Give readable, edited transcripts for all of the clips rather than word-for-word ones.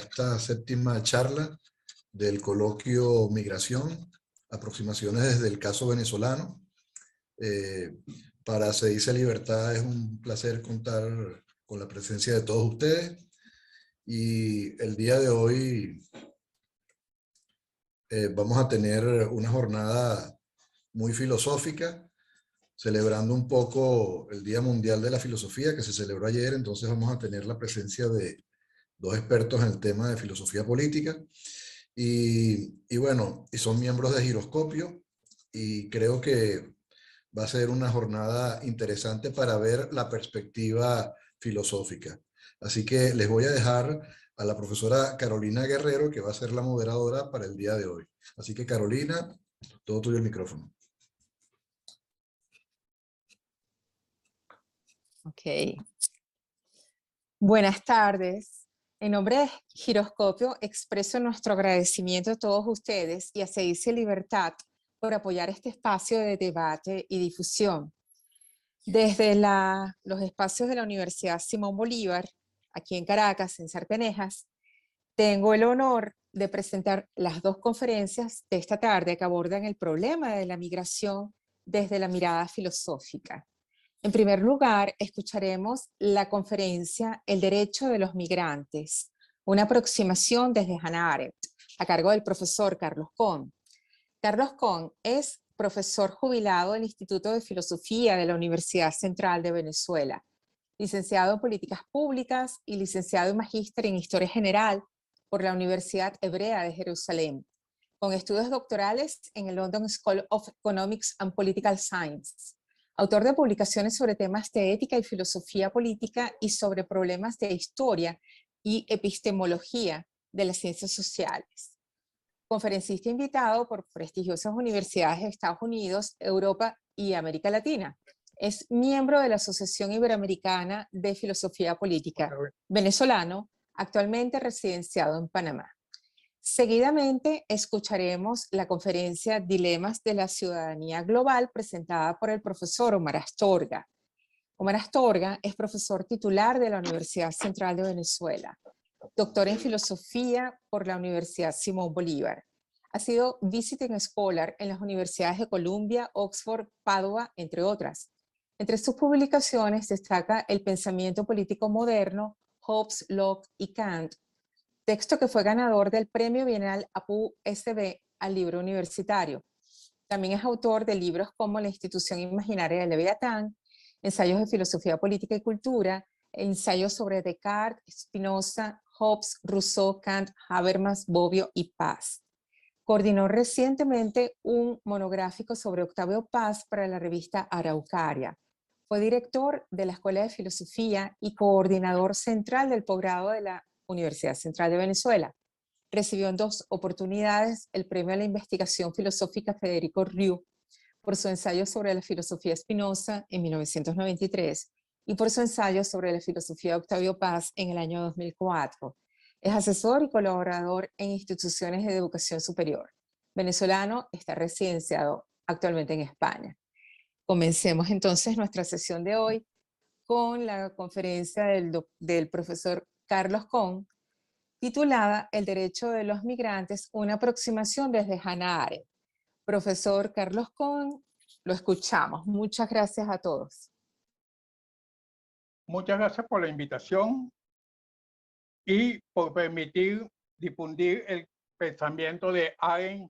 esta séptima charla del coloquio Migración, aproximaciones desde el caso venezolano. Para Se Dice Libertad es un placer contar con la presencia de todos ustedes, y el día de hoy vamos a tener una jornada muy filosófica, celebrando un poco el Día Mundial de la Filosofía que se celebró ayer. Entonces vamos a tener la presencia de dos expertos en el tema de filosofía política, y bueno, y son miembros de Giroscopio, y creo que va a ser una jornada interesante para ver la perspectiva filosófica. Así que les voy a dejar a la profesora Carolina Guerrero, que va a ser la moderadora para el día de hoy. Así que Carolina, todo tuyo el micrófono. Ok. Buenas tardes. En nombre de Giroscopio expreso nuestro agradecimiento a todos ustedes y a Se Dice Libertad por apoyar este espacio de debate y difusión. Desde los espacios de la Universidad Simón Bolívar, aquí en Caracas, en Sartenejas, tengo el honor de presentar las dos conferencias de esta tarde que abordan el problema de la migración desde la mirada filosófica. En primer lugar, escucharemos la conferencia El derecho de los migrantes, una aproximación desde Hannah Arendt, a cargo del profesor Carlos Kohn. Carlos Kohn es profesor jubilado del Instituto de Filosofía de la Universidad Central de Venezuela, licenciado en Políticas Públicas y licenciado en Magíster en Historia General por la Universidad Hebrea de Jerusalén, con estudios doctorales en el London School of Economics and Political Science. Autor de publicaciones sobre temas de ética y filosofía política y sobre problemas de historia y epistemología de las ciencias sociales. Conferencista invitado por prestigiosas universidades de Estados Unidos, Europa y América Latina. Es miembro de la Asociación Iberoamericana de Filosofía Política, venezolano, actualmente residenciado en Panamá. Seguidamente escucharemos la conferencia Dilemas de la Ciudadanía Global, presentada por el profesor Omar Astorga. Omar Astorga es profesor titular de la Universidad Central de Venezuela, doctor en filosofía por la Universidad Simón Bolívar. Ha sido visiting scholar en las universidades de Columbia, Oxford, Padua, entre otras. Entre sus publicaciones destaca El pensamiento político moderno, Hobbes, Locke y Kant, texto que fue ganador del Premio Bienal APU-SB al libro universitario. También es autor de libros como La institución imaginaria de Leviatán, Ensayos de filosofía política y cultura, ensayos sobre Descartes, Spinoza, Hobbes, Rousseau, Kant, Habermas, Bobbio y Paz. Coordinó recientemente un monográfico sobre Octavio Paz para la revista Araucaria. Fue director de la Escuela de Filosofía y coordinador central del posgrado de la Universidad Central de Venezuela. Recibió en 2 oportunidades el Premio a la Investigación Filosófica Federico Riu por su ensayo sobre la filosofía Spinoza en 1993 y por su ensayo sobre la filosofía de Octavio Paz en el año 2004. Es asesor y colaborador en instituciones de educación superior. Venezolano, está residenciado actualmente en España. Comencemos entonces nuestra sesión de hoy con la conferencia del profesor Carlos Kohn, titulada El derecho de los migrantes, una aproximación desde Hannah Arendt. Profesor Carlos Kohn, lo escuchamos. Muchas gracias a todos. Muchas gracias por la invitación y por permitir difundir el pensamiento de Arendt,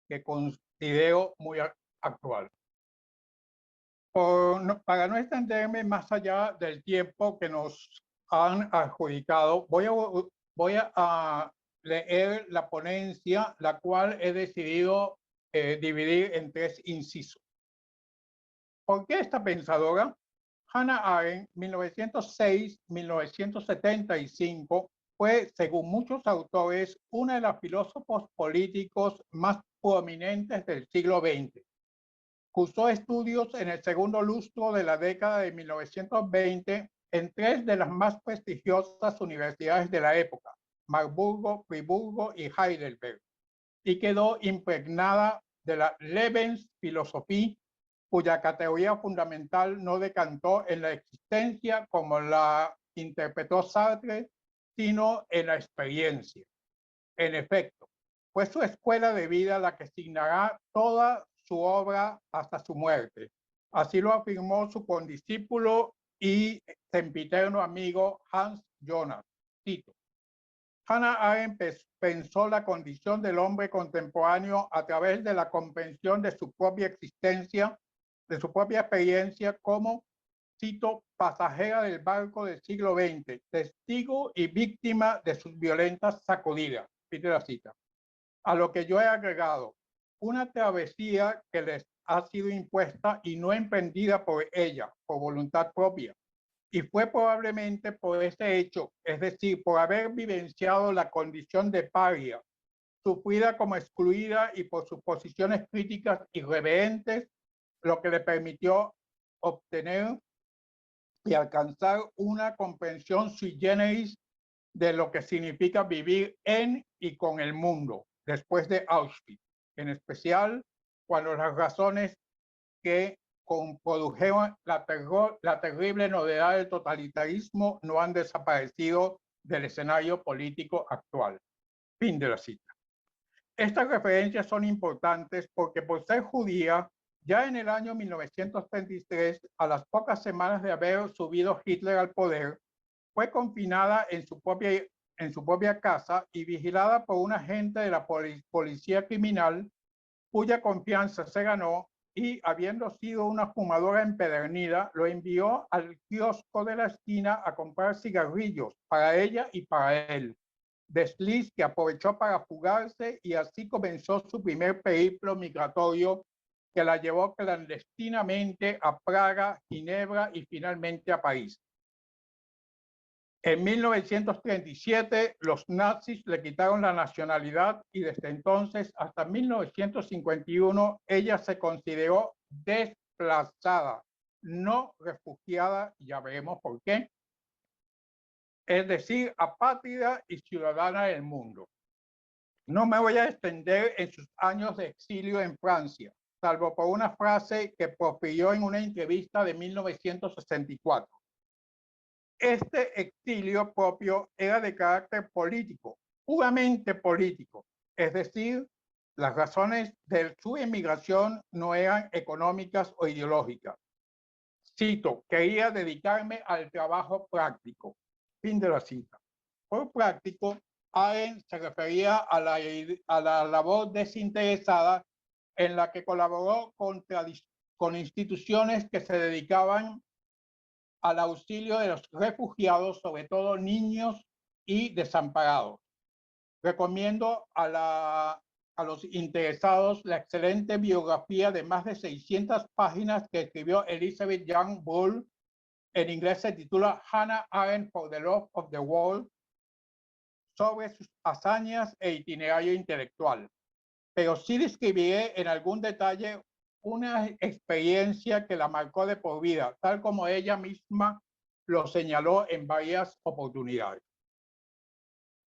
que considero muy actual. Para no extenderme más allá del tiempo que nos han adjudicado, voy a leer la ponencia, la cual he decidido dividir en 3 incisos. ¿Por qué esta pensadora? Hannah Arendt, 1906-1975, fue, según muchos autores, una de las filósofos políticos más prominentes del siglo XX. Cursó estudios en el segundo lustro de la década de 1920 en 3 de las más prestigiosas universidades de la época, Marburgo, Friburgo y Heidelberg, y quedó impregnada de la Lebensphilosophie, cuya categoría fundamental no decantó en la existencia como la interpretó Sartre, sino en la experiencia. En efecto, fue su escuela de vida la que signará toda su obra hasta su muerte. Así lo afirmó su condiscípulo y sempiterno amigo Hans Jonas. Cito: Hannah Arendt pensó la condición del hombre contemporáneo a través de la comprensión de su propia existencia, de su propia experiencia como, cito, pasajera del barco del siglo XX, testigo y víctima de sus violentas sacudidas. Pide la cita. A lo que yo he agregado, una travesía que les ha sido impuesta y no emprendida por ella, por voluntad propia. Y fue probablemente por ese hecho, es decir, por haber vivenciado la condición de paria, sufrida como excluida y por sus posiciones críticas irreverentes, lo que le permitió obtener y alcanzar una comprensión sui generis de lo que significa vivir en y con el mundo después de Auschwitz, en especial cuando las razones que produjeron la terrible novedad del totalitarismo no han desaparecido del escenario político actual. Fin de la cita. Estas referencias son importantes porque por ser judía, ya en el año 1933, a las pocas semanas de haber subido Hitler al poder, fue confinada en su propia casa y vigilada por un agente de la policía criminal cuya confianza se ganó y, habiendo sido una fumadora empedernida, lo envió al kiosco de la esquina a comprar cigarrillos para ella y para él. Desliz que aprovechó para fugarse y así comenzó su primer periplo migratorio que la llevó clandestinamente a Praga, Ginebra y finalmente a París. En 1937, los nazis le quitaron la nacionalidad y desde entonces hasta 1951 ella se consideró desplazada, no refugiada, ya veremos por qué, es decir, apátrida y ciudadana del mundo. No me voy a extender en sus años de exilio en Francia, salvo por una frase que profirió en una entrevista de 1964. Este exilio propio era de carácter político, puramente político, es decir, las razones de su emigración no eran económicas o ideológicas. Cito: quería dedicarme al trabajo práctico. Fin de la cita. Por práctico, Arendt se refería a la labor desinteresada en la que colaboró con instituciones que se dedicaban al auxilio de los refugiados, sobre todo niños y desamparados. Recomiendo a los interesados la excelente biografía de más de 600 páginas que escribió Elizabeth Young Bull. En inglés se titula Hannah Arendt for the Love of the World, sobre sus hazañas e itinerario intelectual. Pero sí describiré en algún detalle una experiencia que la marcó de por vida, tal como ella misma lo señaló en varias oportunidades.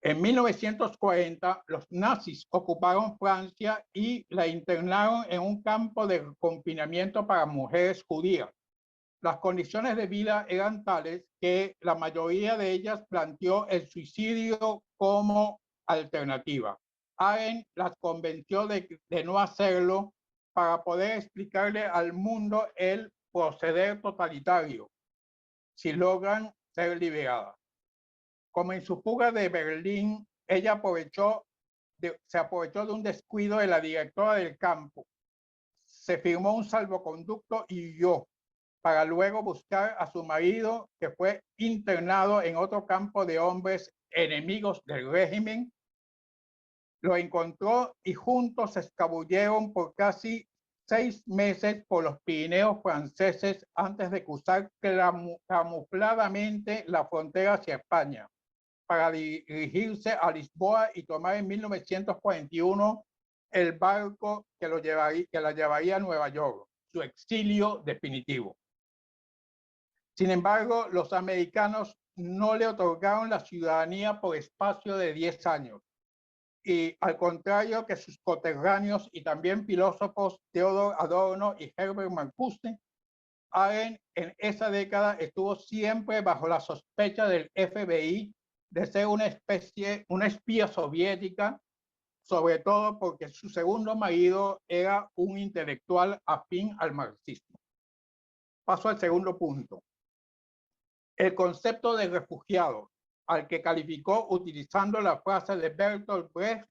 En 1940, los nazis ocuparon Francia y la internaron en un campo de confinamiento para mujeres judías. Las condiciones de vida eran tales que la mayoría de ellas planteó el suicidio como alternativa. Arendt las convenció de no hacerlo para poder explicarle al mundo el proceder totalitario, si logran ser liberadas. Como en su fuga de Berlín, ella se aprovechó de un descuido de la directora del campo. Se firmó un salvoconducto y huyó, para luego buscar a su marido, que fue internado en otro campo de hombres enemigos del régimen. Lo encontró y juntos se escabulleron por casi 6 meses por los Pirineos franceses antes de cruzar camufladamente la frontera hacia España para dirigirse a Lisboa y tomar en 1941 el barco que la llevaría a Nueva York, su exilio definitivo. Sin embargo, los americanos no le otorgaron la ciudadanía por espacio de 10 años. Y al contrario que sus coterráneos y también filósofos Theodor Adorno y Herbert Marcuse, Arendt en esa década estuvo siempre bajo la sospecha del FBI de ser una espía soviética, sobre todo porque su segundo marido era un intelectual afín al marxismo. Paso al segundo punto. El concepto de refugiado, al que calificó utilizando la frase de Bertolt Brecht,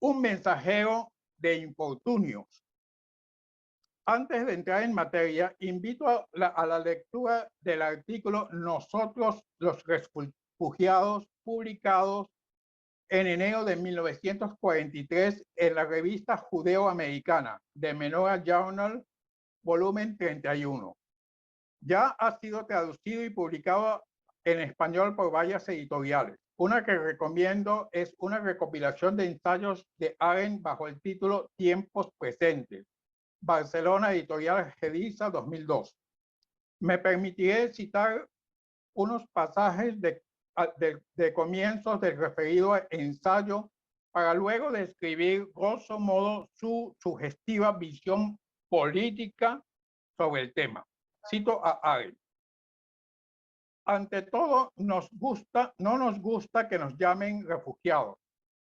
un mensajero de infortunios. Antes de entrar en materia, invito a la lectura del artículo Nosotros los refugiados, publicados en enero de 1943 en la revista Judeo-Americana, de Menorah Journal, volumen 31. Ya ha sido traducido y publicado en español por varias editoriales. Una que recomiendo es una recopilación de ensayos de Arendt bajo el título Tiempos Presentes, Barcelona, editorial Gediza, 2002. Me permitiré citar unos pasajes de comienzos del referido ensayo para luego describir grosso modo su sugestiva visión política sobre el tema. Cito a Arendt. Ante todo, no nos gusta que nos llamen refugiados.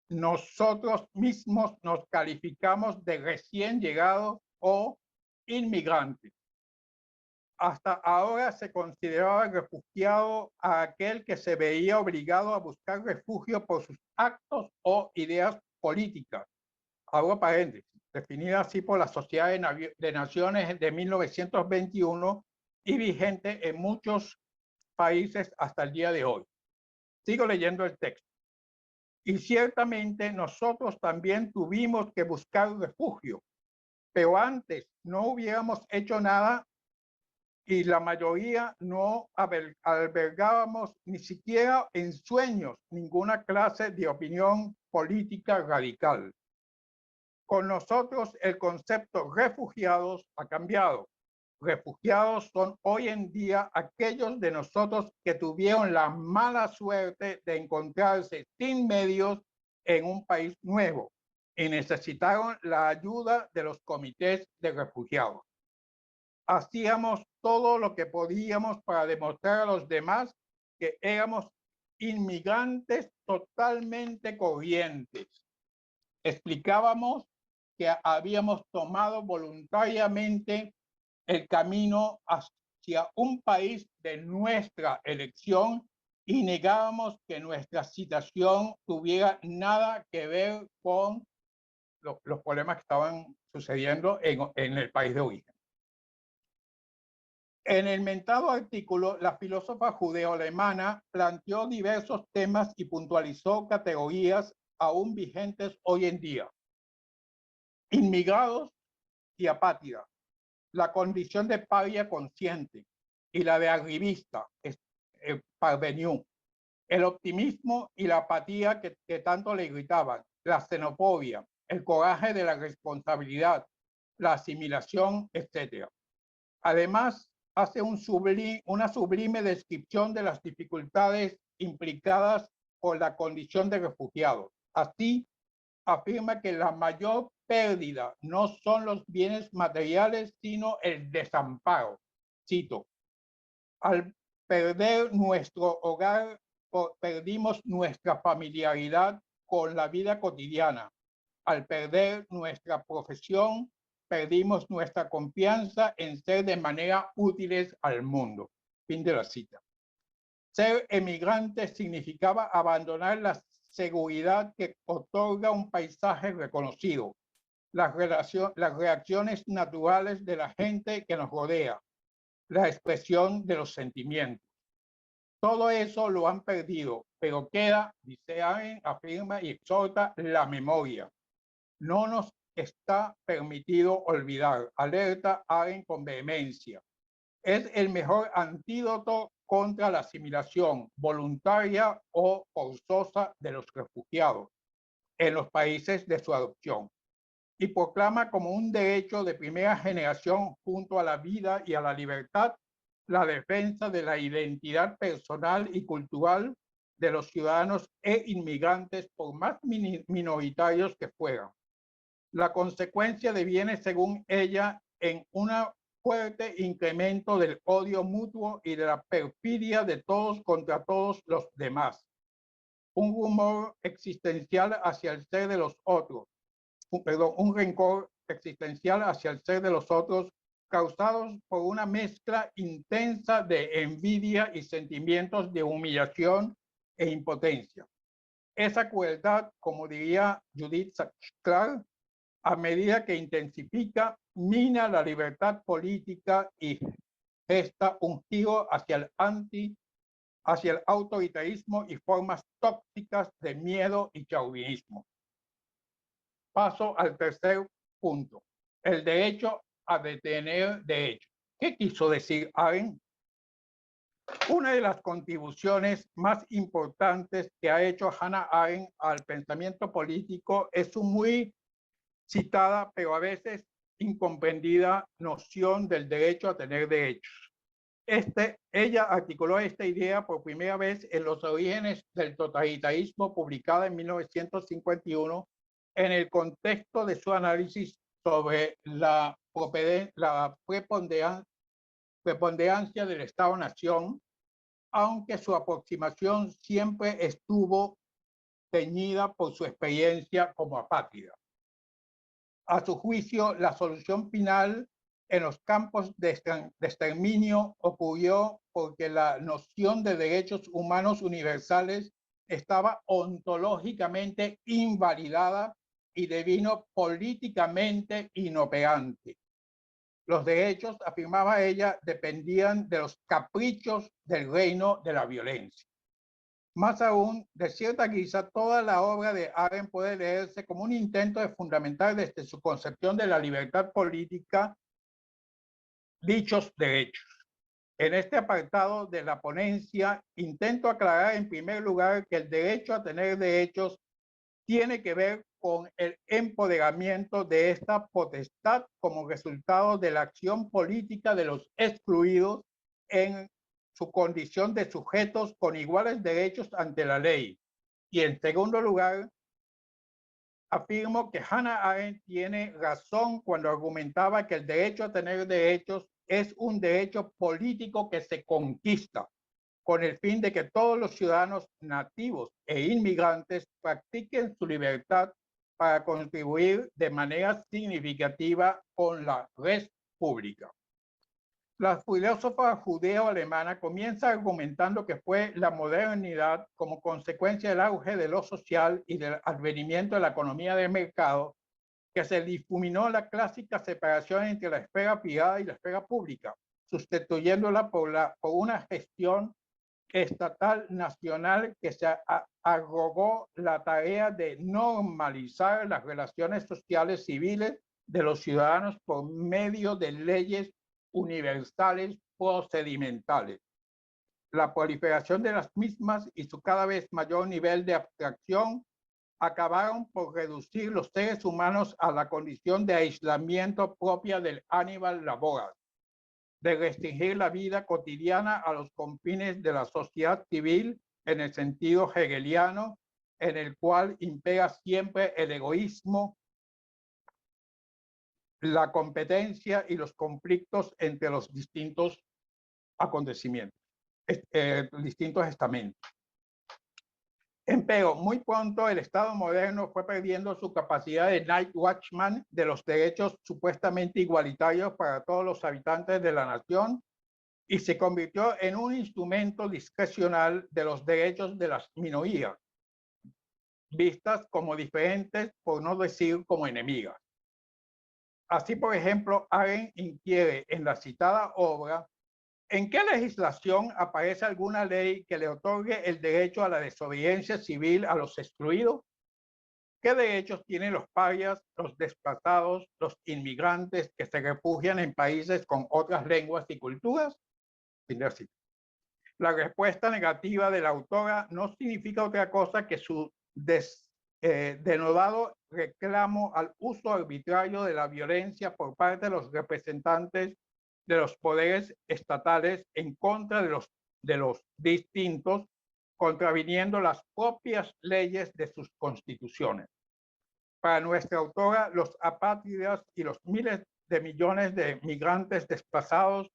Nosotros mismos nos calificamos de recién llegados o inmigrantes. Hasta ahora se consideraba refugiado a aquel que se veía obligado a buscar refugio por sus actos o ideas políticas. Abro paréntesis, definida así por la Sociedad de Naciones de 1921 y vigente en muchos países hasta el día de hoy. Sigo leyendo el texto. Y ciertamente nosotros también tuvimos que buscar refugio, pero antes no hubiéramos hecho nada y la mayoría no albergábamos ni siquiera en sueños ninguna clase de opinión política radical. Con nosotros el concepto refugiados ha cambiado. Refugiados son hoy en día aquellos de nosotros que tuvieron la mala suerte de encontrarse sin medios en un país nuevo y necesitaron la ayuda de los comités de refugiados. Hacíamos todo lo que podíamos para demostrar a los demás que éramos inmigrantes totalmente corrientes. Explicábamos que habíamos tomado voluntariamente el camino hacia un país de nuestra elección y negábamos que nuestra situación tuviera nada que ver con los problemas que estaban sucediendo en el país de origen. En el mentado artículo, la filósofa judeo-alemana planteó diversos temas y puntualizó categorías aún vigentes hoy en día. Inmigrados y apátridas, la condición de paria consciente y la de arribista, parvenu, el optimismo y la apatía que tanto le gritaban, la xenofobia, el coraje de la responsabilidad, la asimilación, etc. Además, hace una sublime descripción de las dificultades implicadas por la condición de refugiado. Así, afirma que la mayor pérdida no son los bienes materiales, sino el desamparo. Cito, al perder nuestro hogar, perdimos nuestra familiaridad con la vida cotidiana. Al perder nuestra profesión, perdimos nuestra confianza en ser de manera útiles al mundo. Fin de la cita. Ser emigrante significaba abandonar la seguridad que otorga un paisaje reconocido, las reacciones naturales de la gente que nos rodea, la expresión de los sentimientos. Todo eso lo han perdido, pero queda, dice Arendt, afirma y exhorta, la memoria. No nos está permitido olvidar, alerta Arendt con vehemencia. Es el mejor antídoto contra la asimilación voluntaria o forzosa de los refugiados en los países de su adopción y proclama como un derecho de primera generación junto a la vida y a la libertad la defensa de la identidad personal y cultural de los ciudadanos e inmigrantes por más minoritarios que fueran. La consecuencia deviene, según ella, en un fuerte incremento del odio mutuo y de la perfidia de todos contra todos los demás. un rumor existencial hacia el ser de los otros, un rencor existencial hacia el ser de los otros, causados por una mezcla intensa de envidia y sentimientos de humillación e impotencia. Esa crueldad, como diría Judith Clark, a medida que intensifica, mina la libertad política y gesta un giro hacia el autoritarismo y formas tóxicas de miedo y chauvinismo. Paso al tercer punto, el derecho a detener derechos. ¿Qué quiso decir Arendt? Una de las contribuciones más importantes que ha hecho Hannah Arendt al pensamiento político es su muy citada, pero a veces incomprendida noción del derecho a tener derechos. Ella articuló esta idea por primera vez en Los orígenes del totalitarismo, publicada en 1951, en el contexto de su análisis sobre la preponderancia del Estado-Nación, aunque su aproximación siempre estuvo teñida por su experiencia como apátrida. A su juicio, la solución final en los campos de exterminio ocurrió porque la noción de derechos humanos universales estaba ontológicamente invalidada y devino políticamente inoperante. Los derechos, afirmaba ella, dependían de los caprichos del reino de la violencia. Más aún, de cierta guisa, toda la obra de Arendt puede leerse como un intento de fundamentar desde su concepción de la libertad política dichos derechos. En este apartado de la ponencia, intento aclarar en primer lugar que el derecho a tener derechos tiene que ver con el empoderamiento de esta potestad como resultado de la acción política de los excluidos en su condición de sujetos con iguales derechos ante la ley. Y en segundo lugar, afirmo que Hannah Arendt tiene razón cuando argumentaba que el derecho a tener derechos es un derecho político que se conquista con el fin de que todos los ciudadanos nativos e inmigrantes practiquen su libertad para contribuir de manera significativa con la red pública. La filósofa judeo-alemana comienza argumentando que fue la modernidad, como consecuencia del auge de lo social y del advenimiento de la economía de mercado, que se difuminó la clásica separación entre la esfera privada y la esfera pública, sustituyéndola por una gestión estatal nacional que se arrogó la tarea de normalizar las relaciones sociales civiles de los ciudadanos por medio de leyes universales procedimentales. La proliferación de las mismas y su cada vez mayor nivel de abstracción acabaron por reducir los seres humanos a la condición de aislamiento propia del animal laboral, de restringir la vida cotidiana a los confines de la sociedad civil en el sentido hegeliano, en el cual impera siempre el egoísmo, la competencia y los conflictos entre los distintos acontecimientos, distintos estamentos. Empero, muy pronto el Estado moderno fue perdiendo su capacidad de night watchman de los derechos supuestamente igualitarios para todos los habitantes de la nación y se convirtió en un instrumento discrecional de los derechos de las minorías, vistas como diferentes, por no decir como enemigas. Así, por ejemplo, Arendt inquiere en la citada obra ¿en qué legislación aparece alguna ley que le otorgue el derecho a la desobediencia civil a los excluidos? ¿Qué derechos tienen los parias, los desplazados, los inmigrantes que se refugian en países con otras lenguas y culturas? La respuesta negativa de la autora no significa otra cosa que su denodado reclamo al uso arbitrario de la violencia por parte de los representantes de los poderes estatales en contra de los distintos, contraviniendo las propias leyes de sus constituciones. Para nuestra autora, los apátridas y los miles de millones de migrantes desplazados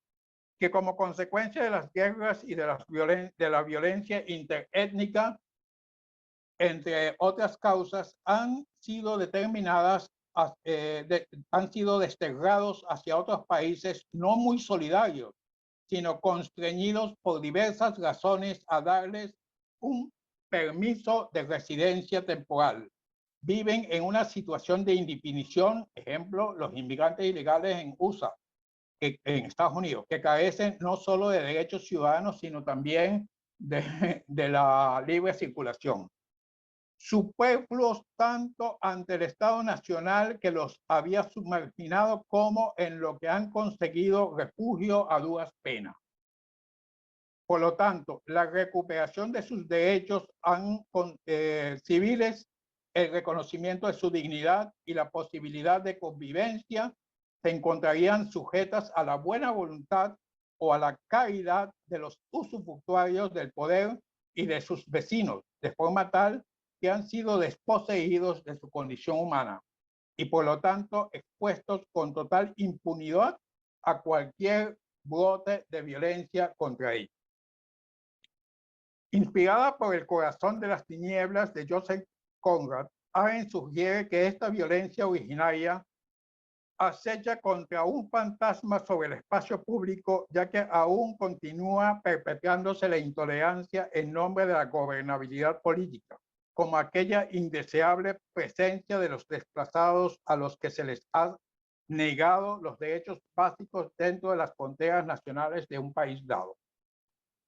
que como consecuencia de las guerras y de la violencia interétnica entre otras causas, han sido determinadas, han sido desterrados hacia otros países no muy solidarios, sino constreñidos por diversas razones a darles un permiso de residencia temporal. Viven en una situación de indefinición, ejemplo, los inmigrantes ilegales en USA, en Estados Unidos, que carecen no solo de derechos ciudadanos, sino también de la libre circulación. Superfluos tanto ante el Estado Nacional que los había submarginado como en lo que han conseguido refugio a duras penas. Por lo tanto, la recuperación de sus derechos civiles, el reconocimiento de su dignidad y la posibilidad de convivencia se encontrarían sujetas a la buena voluntad o a la caridad de los usufructuarios del poder y de sus vecinos, de forma tal que han sido desposeídos de su condición humana y por lo tanto expuestos con total impunidad a cualquier brote de violencia contra ellos. Inspirada por El corazón de las tinieblas de Joseph Conrad, Arendt sugiere que esta violencia originaria acecha contra un fantasma sobre el espacio público, ya que aún continúa perpetrándose la intolerancia en nombre de la gobernabilidad política, como aquella indeseable presencia de los desplazados a los que se les ha negado los derechos básicos dentro de las fronteras nacionales de un país dado.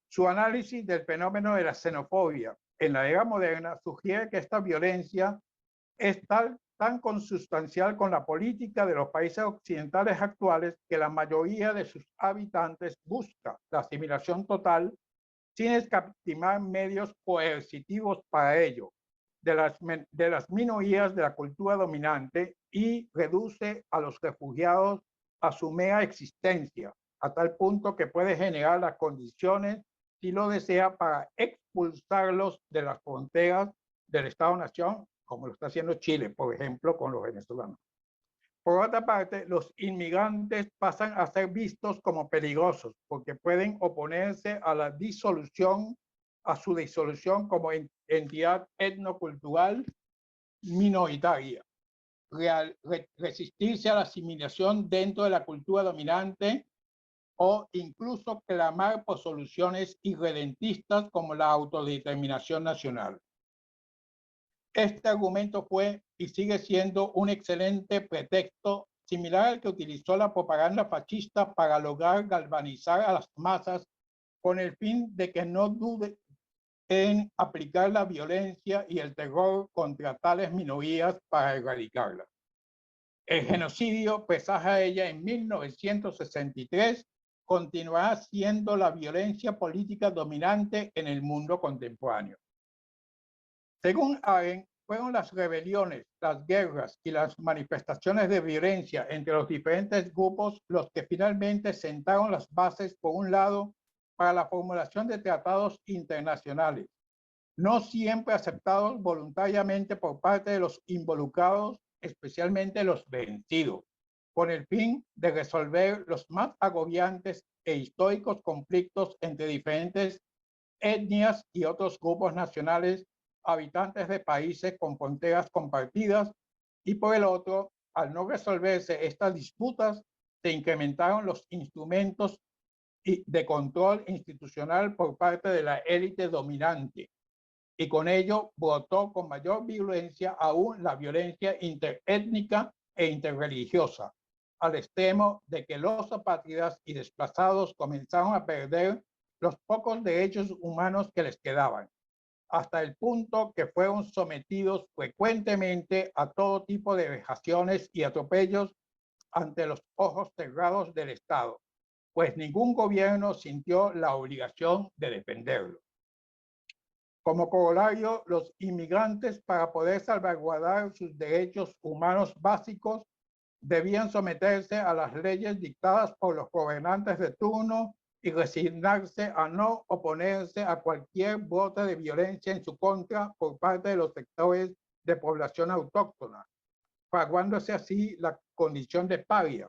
Su análisis del fenómeno de la xenofobia en la era moderna sugiere que esta violencia es tan consustancial con la política de los países occidentales actuales que la mayoría de sus habitantes busca la asimilación total sin escatimar medios coercitivos para ello de las minorías de la cultura dominante y reduce a los refugiados a su mera existencia, a tal punto que puede generar las condiciones, si lo desea, para expulsarlos de las fronteras del Estado-Nación, como lo está haciendo Chile, por ejemplo, con los venezolanos. Por otra parte, los inmigrantes pasan a ser vistos como peligrosos porque pueden oponerse a la disolución, a su disolución como entidad etnocultural minoritaria, resistirse a la asimilación dentro de la cultura dominante o incluso clamar por soluciones irredentistas como la autodeterminación nacional. Este argumento fue y sigue siendo un excelente pretexto similar al que utilizó la propaganda fascista para lograr galvanizar a las masas con el fin de que no duden en aplicar la violencia y el terror contra tales minorías para erradicarlas. El genocidio, presagia ella en 1963, continuará siendo la violencia política dominante en el mundo contemporáneo. Según Arendt, fueron las rebeliones, las guerras y las manifestaciones de violencia entre los diferentes grupos los que finalmente sentaron las bases, por un lado, para la formulación de tratados internacionales, no siempre aceptados voluntariamente por parte de los involucrados, especialmente los vencidos, con el fin de resolver los más agobiantes e históricos conflictos entre diferentes etnias y otros grupos nacionales habitantes de países con fronteras compartidas, y por el otro, al no resolverse estas disputas, se incrementaron los instrumentos de control institucional por parte de la élite dominante, y con ello brotó con mayor violencia aún la violencia interétnica e interreligiosa, al extremo de que los apátridas y desplazados comenzaron a perder los pocos derechos humanos que les quedaban, hasta el punto que fueron sometidos frecuentemente a todo tipo de vejaciones y atropellos ante los ojos cerrados del Estado, pues ningún gobierno sintió la obligación de defenderlo. Como corolario, los inmigrantes, para poder salvaguardar sus derechos humanos básicos, debían someterse a las leyes dictadas por los gobernantes de turno y resignarse a no oponerse a cualquier brote de violencia en su contra por parte de los sectores de población autóctona, fraguándose así la condición de paria,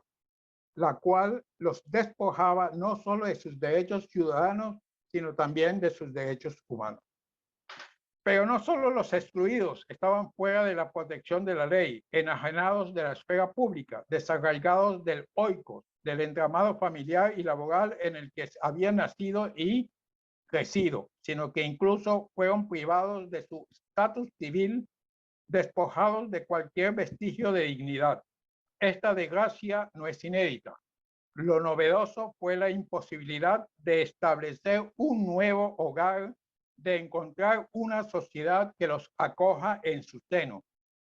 la cual los despojaba no solo de sus derechos ciudadanos, sino también de sus derechos humanos. Pero no solo los excluidos estaban fuera de la protección de la ley, enajenados de la esfera pública, desarraigados del oikos, del entramado familiar y laboral en el que habían nacido y crecido, sino que incluso fueron privados de su estatus civil, despojados de cualquier vestigio de dignidad. Esta desgracia no es inédita. Lo novedoso fue la imposibilidad de establecer un nuevo hogar, de encontrar una sociedad que los acoja en su seno.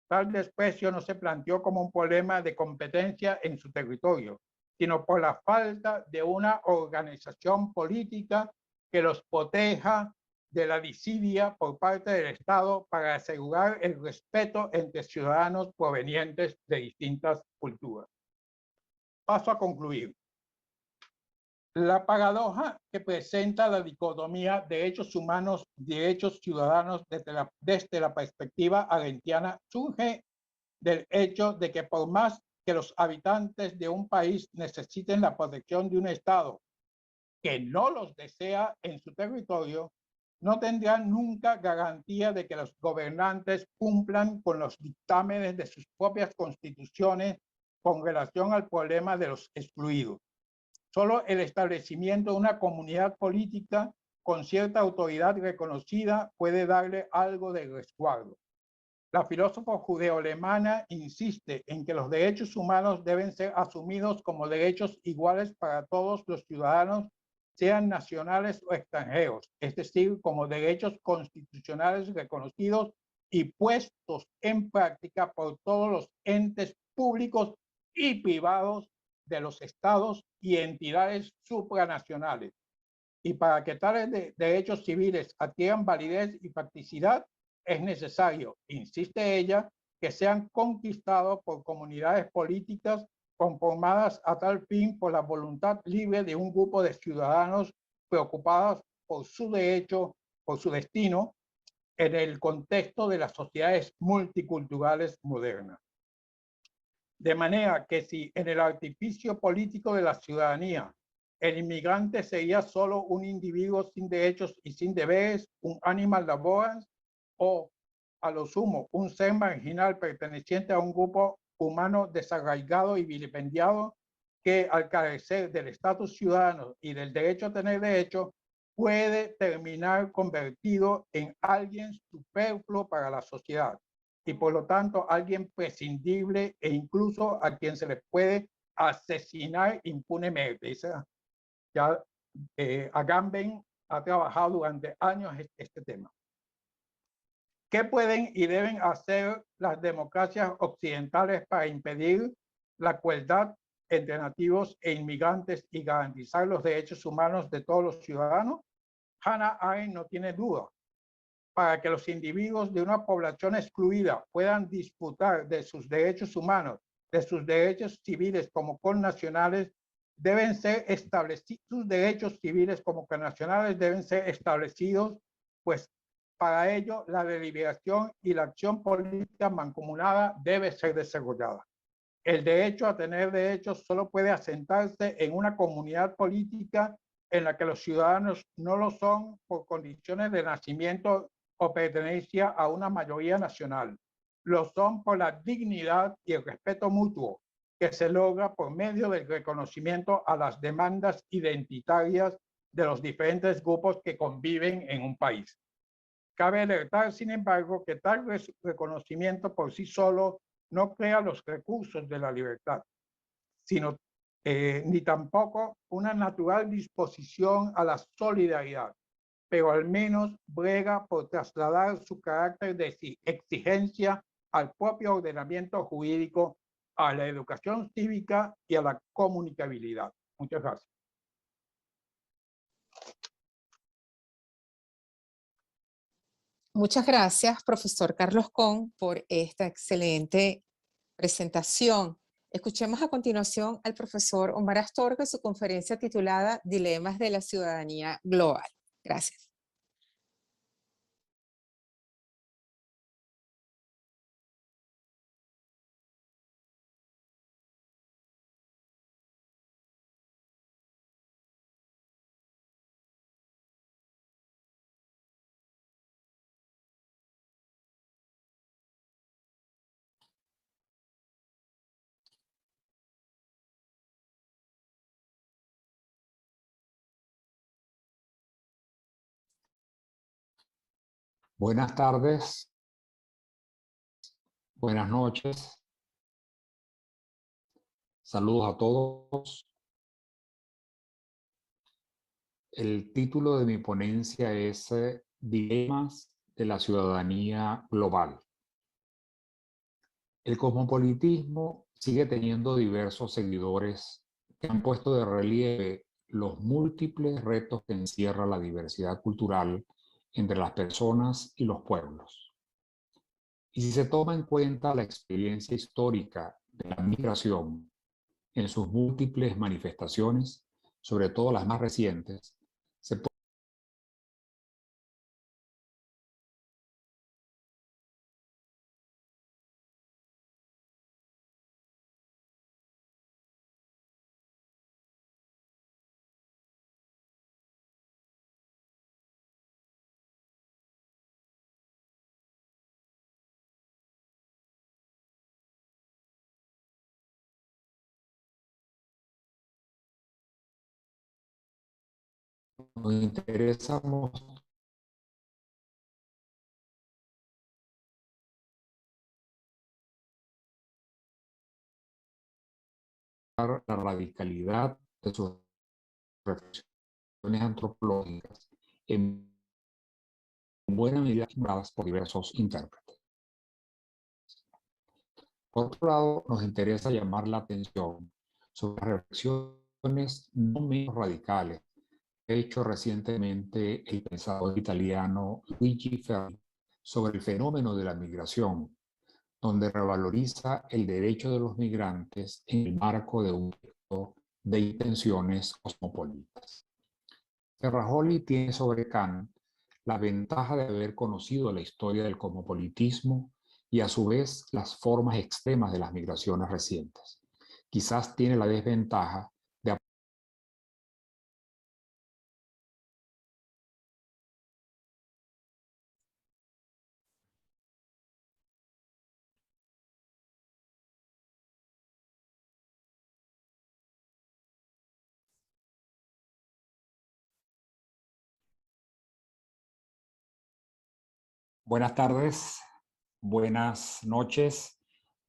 Tal desprecio no se planteó como un problema de competencia en su territorio, sino por la falta de una organización política que los proteja de la disidia por parte del Estado para asegurar el respeto entre ciudadanos provenientes de distintas culturas. Paso a concluir. La paradoja que presenta la dicotomía derechos humanos, derechos ciudadanos desde la perspectiva arendtiana surge del hecho de que por más que los habitantes de un país necesiten la protección de un Estado que no los desea en su territorio, no tendrán nunca garantía de que los gobernantes cumplan con los dictámenes de sus propias constituciones con relación al problema de los excluidos. Solo el establecimiento de una comunidad política con cierta autoridad reconocida puede darle algo de resguardo. La filósofa judeo-alemana insiste en que los derechos humanos deben ser asumidos como derechos iguales para todos los ciudadanos, sean nacionales o extranjeros, es decir, como derechos constitucionales reconocidos y puestos en práctica por todos los entes públicos y privados de los estados y entidades supranacionales. Y para que tales derechos civiles adquieran validez y practicidad, es necesario, insiste ella, que sean conquistados por comunidades políticas conformadas a tal fin por la voluntad libre de un grupo de ciudadanos preocupados por su derecho, por su destino, en el contexto de las sociedades multiculturales modernas. De manera que si en el artificio político de la ciudadanía el inmigrante sería solo un individuo sin derechos y sin deberes, un animal laborans, o a lo sumo un ser marginal perteneciente a un grupo humano desarraigado y vilipendiado que al carecer del estatus ciudadano y del derecho a tener derecho puede terminar convertido en alguien superfluo para la sociedad y por lo tanto alguien prescindible e incluso a quien se le puede asesinar impunemente. Ya Agamben ha trabajado durante años este tema. ¿Qué pueden y deben hacer las democracias occidentales para impedir la crueldad entre nativos e inmigrantes y garantizar los derechos humanos de todos los ciudadanos? Hannah Arendt no tiene duda. Para que los individuos de una población excluida puedan disfrutar de sus derechos humanos, de sus derechos civiles como connacionales, deben ser establecidos, sus derechos civiles como connacionales deben ser establecidos, pues para ello la deliberación y la acción política mancomunada debe ser desarrollada. El derecho a tener derechos solo puede asentarse en una comunidad política en la que los ciudadanos no lo son por condiciones de nacimiento o pertenencia a una mayoría nacional. Lo son por la dignidad y el respeto mutuo que se logra por medio del reconocimiento a las demandas identitarias de los diferentes grupos que conviven en un país. Cabe alertar, sin embargo, que tal reconocimiento por sí solo no crea los recursos de la libertad, sino ni tampoco una natural disposición a la solidaridad, pero al menos brega por trasladar su carácter de exigencia al propio ordenamiento jurídico, a la educación cívica y a la comunicabilidad. Muchas gracias. Muchas gracias, profesor Carlos Kohn, por esta excelente presentación. Escuchemos a continuación al profesor Omar Astorga y su conferencia titulada Dilemas de la Ciudadanía Global. Gracias. Buenas tardes, buenas noches, saludos a todos. El título de mi ponencia es Dilemas de la ciudadanía global. El cosmopolitismo sigue teniendo diversos seguidores que han puesto de relieve los múltiples retos que encierra la diversidad cultural entre las personas y los pueblos. Y si se toma en cuenta la experiencia histórica de la migración en sus múltiples manifestaciones, sobre todo las más recientes, se nos interesa mostrar la radicalidad de sus reflexiones antropológicas, en buena medida ignoradas por diversos intérpretes. Por otro lado, nos interesa llamar la atención sobre las reflexiones no menos radicales que ha hecho recientemente el pensador italiano Luigi Ferri sobre el fenómeno de la migración, donde revaloriza el derecho de los migrantes en el marco de un proyecto de intenciones cosmopolitas. Ferrajoli tiene sobre Kant la ventaja de haber conocido la historia del cosmopolitismo y a su vez las formas extremas de las migraciones recientes. Quizás tiene la desventaja de Buenas tardes, buenas noches.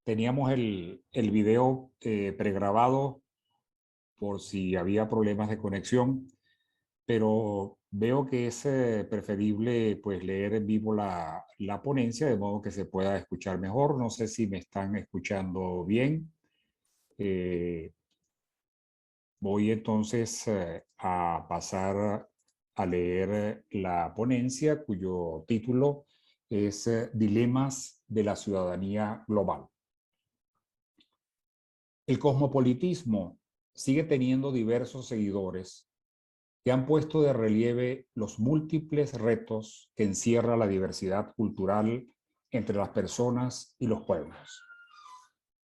Teníamos el video pregrabado por si había problemas de conexión, pero veo que es preferible pues leer en vivo la ponencia de modo que se pueda escuchar mejor. No sé si me están escuchando bien. Voy entonces a pasar a leer la ponencia cuyo título es Dilemas de la ciudadanía global. El cosmopolitismo sigue teniendo diversos seguidores que han puesto de relieve los múltiples retos que encierra la diversidad cultural entre las personas y los pueblos.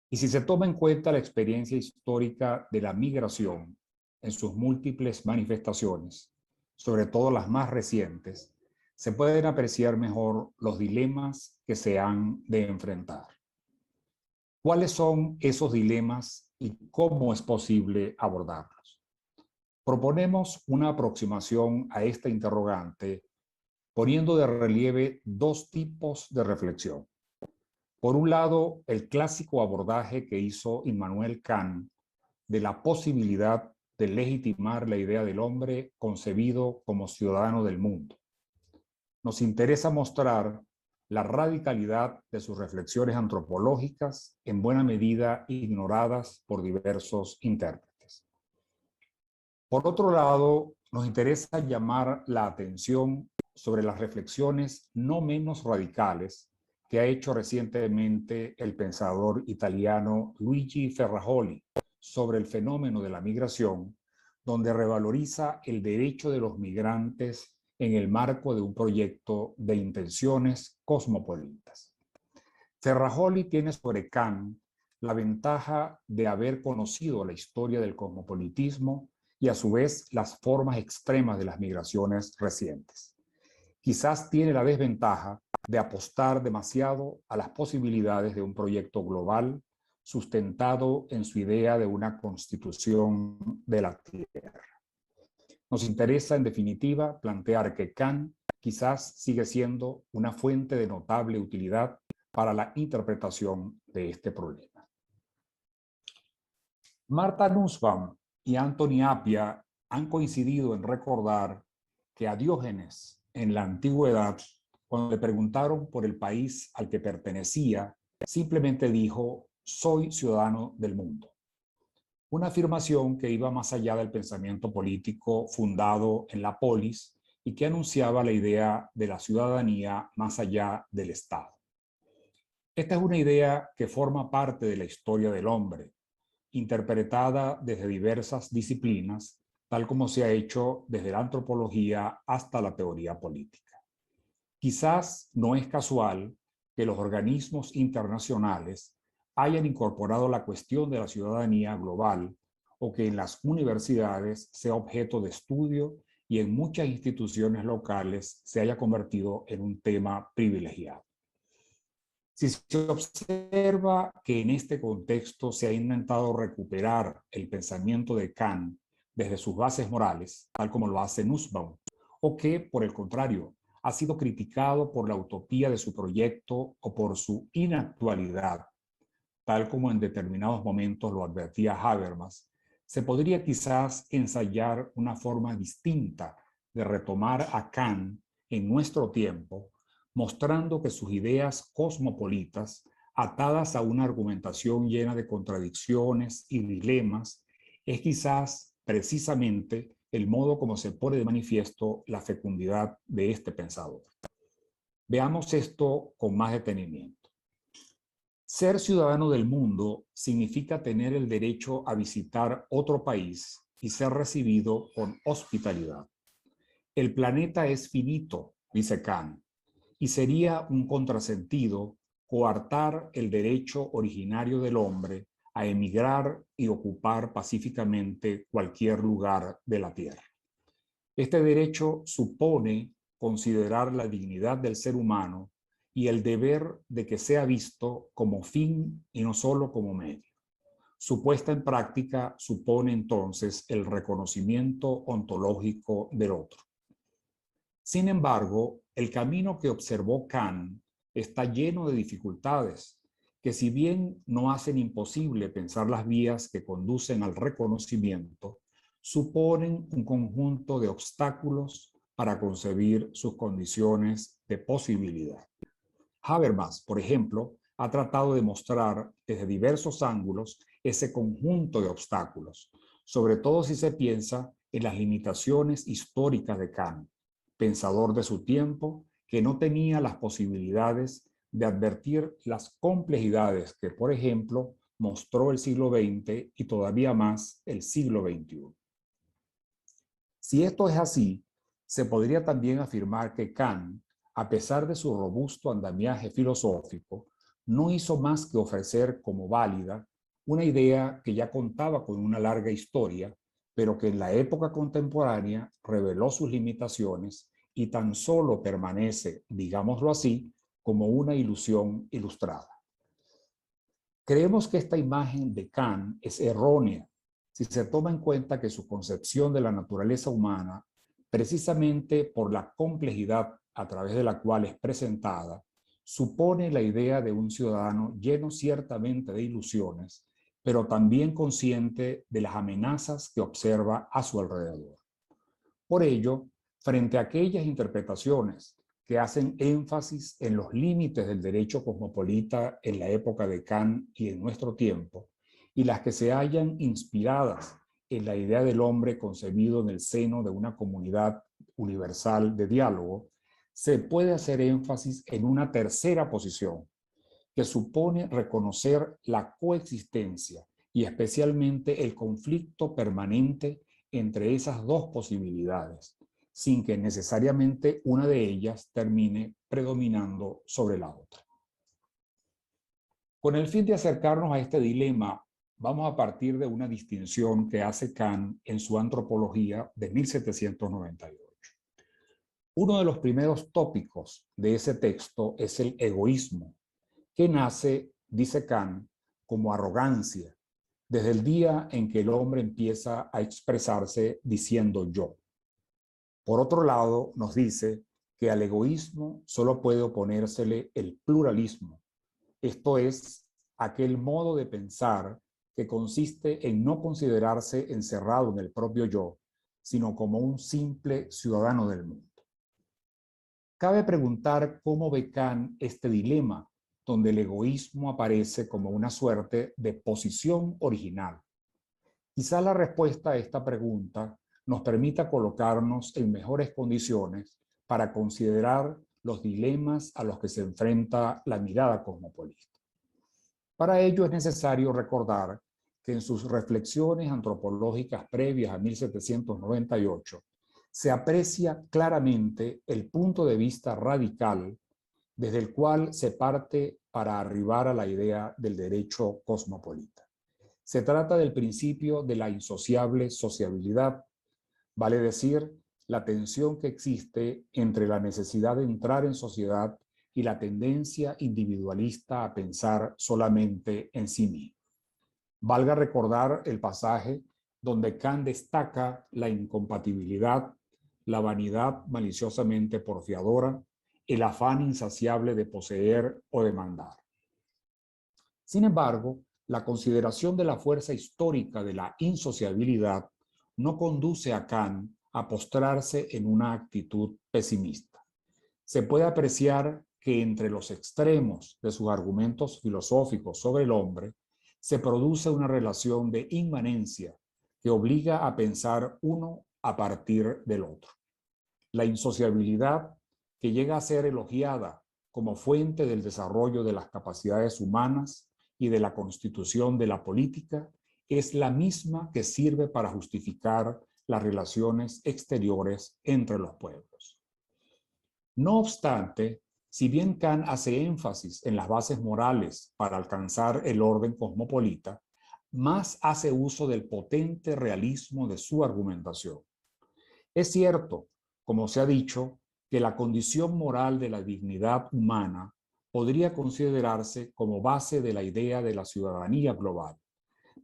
Y si se toma en cuenta la experiencia histórica de la migración en sus múltiples manifestaciones, sobre todo las más recientes, se pueden apreciar mejor los dilemas que se han de enfrentar. ¿Cuáles son esos dilemas y cómo es posible abordarlos? Proponemos una aproximación a esta interrogante poniendo de relieve dos tipos de reflexión. Por un lado, el clásico abordaje que hizo Immanuel Kant de la posibilidad de legitimar la idea del hombre concebido como ciudadano del mundo. Nos interesa mostrar la radicalidad de sus reflexiones antropológicas, en buena medida ignoradas por diversos intérpretes. Por otro lado, nos interesa llamar la atención sobre las reflexiones no menos radicales que ha hecho recientemente el pensador italiano Luigi Ferrajoli sobre el fenómeno de la migración, donde revaloriza el derecho de los migrantes en el marco de un proyecto de intenciones cosmopolitas. Ferrajoli tiene sobre Kant la ventaja de haber conocido la historia del cosmopolitismo y a su vez las formas extremas de las migraciones recientes. Quizás tiene la desventaja de apostar demasiado a las posibilidades de un proyecto global sustentado en su idea de una constitución de la tierra. Nos interesa, en definitiva, plantear que Kant quizás sigue siendo una fuente de notable utilidad para la interpretación de este problema. Martha Nussbaum y Anthony Appiah han coincidido en recordar que a Diógenes en la antigüedad, cuando le preguntaron por el país al que pertenecía, simplemente dijo: soy ciudadano del mundo. Una afirmación que iba más allá del pensamiento político fundado en la polis y que anunciaba la idea de la ciudadanía más allá del Estado. Esta es una idea que forma parte de la historia del hombre, interpretada desde diversas disciplinas, tal como se ha hecho desde la antropología hasta la teoría política. Quizás no es casual que los organismos internacionales hayan incorporado la cuestión de la ciudadanía global o que en las universidades sea objeto de estudio y en muchas instituciones locales se haya convertido en un tema privilegiado. Si se observa que en este contexto se ha intentado recuperar el pensamiento de Kant desde sus bases morales, tal como lo hace Nussbaum, o que, por el contrario, ha sido criticado por la utopía de su proyecto o por su inactualidad, tal como en determinados momentos lo advertía Habermas, se podría quizás ensayar una forma distinta de retomar a Kant en nuestro tiempo, mostrando que sus ideas cosmopolitas, atadas a una argumentación llena de contradicciones y dilemas, es quizás precisamente el modo como se pone de manifiesto la fecundidad de este pensador. Veamos esto con más detenimiento. Ser ciudadano del mundo significa tener el derecho a visitar otro país y ser recibido con hospitalidad. El planeta es finito, dice Kant, y sería un contrasentido coartar el derecho originario del hombre a emigrar y ocupar pacíficamente cualquier lugar de la tierra. Este derecho supone considerar la dignidad del ser humano y el deber de que sea visto como fin y no solo como medio. Su puesta en práctica supone entonces el reconocimiento ontológico del otro. Sin embargo, el camino que observó Kant está lleno de dificultades que, si bien no hacen imposible pensar las vías que conducen al reconocimiento, suponen un conjunto de obstáculos para concebir sus condiciones de posibilidad. Habermas, por ejemplo, ha tratado de mostrar desde diversos ángulos ese conjunto de obstáculos, sobre todo si se piensa en las limitaciones históricas de Kant, pensador de su tiempo que no tenía las posibilidades de advertir las complejidades que, por ejemplo, mostró el siglo XX y todavía más el siglo XXI. Si esto es así, se podría también afirmar que Kant, a pesar de su robusto andamiaje filosófico, no hizo más que ofrecer como válida una idea que ya contaba con una larga historia, pero que en la época contemporánea reveló sus limitaciones y tan solo permanece, digámoslo así, como una ilusión ilustrada. Creemos que esta imagen de Kant es errónea si se toma en cuenta que su concepción de la naturaleza humana, precisamente por la complejidad a través de la cual es presentada, supone la idea de un ciudadano lleno ciertamente de ilusiones, pero también consciente de las amenazas que observa a su alrededor. Por ello, frente a aquellas interpretaciones que hacen énfasis en los límites del derecho cosmopolita en la época de Kant y en nuestro tiempo, y las que se hallan inspiradas en la idea del hombre concebido en el seno de una comunidad universal de diálogo, se puede hacer énfasis en una tercera posición, que supone reconocer la coexistencia y especialmente el conflicto permanente entre esas dos posibilidades, sin que necesariamente una de ellas termine predominando sobre la otra. Con el fin de acercarnos a este dilema, vamos a partir de una distinción que hace Kant en su Antropología de 1798. Uno de los primeros tópicos de ese texto es el egoísmo, que nace, dice Kant, como arrogancia, desde el día en que el hombre empieza a expresarse diciendo yo. Por otro lado, nos dice que al egoísmo solo puede oponérsele el pluralismo, esto es, aquel modo de pensar que consiste en no considerarse encerrado en el propio yo, sino como un simple ciudadano del mundo. Cabe preguntar cómo ve Kant este dilema, donde el egoísmo aparece como una suerte de posición original. Quizá la respuesta a esta pregunta nos permita colocarnos en mejores condiciones para considerar los dilemas a los que se enfrenta la mirada cosmopolita. Para ello es necesario recordar que en sus reflexiones antropológicas previas a 1798 se aprecia claramente el punto de vista radical desde el cual se parte para arribar a la idea del derecho cosmopolita. Se trata del principio de la insociable sociabilidad, vale decir, la tensión que existe entre la necesidad de entrar en sociedad y la tendencia individualista a pensar solamente en sí mismo. Valga recordar el pasaje donde Kant destaca la incompatibilidad, la vanidad maliciosamente porfiadora, el afán insaciable de poseer o de mandar. Sin embargo, la consideración de la fuerza histórica de la insociabilidad no conduce a Kant a postrarse en una actitud pesimista. Se puede apreciar que entre los extremos de sus argumentos filosóficos sobre el hombre se produce una relación de inmanencia que obliga a pensar uno a partir del otro. La insociabilidad, que llega a ser elogiada como fuente del desarrollo de las capacidades humanas y de la constitución de la política, es la misma que sirve para justificar las relaciones exteriores entre los pueblos. No obstante, si bien Kant hace énfasis en las bases morales para alcanzar el orden cosmopolita, más hace uso del potente realismo de su argumentación. Es cierto, como se ha dicho, que la condición moral de la dignidad humana podría considerarse como base de la idea de la ciudadanía global,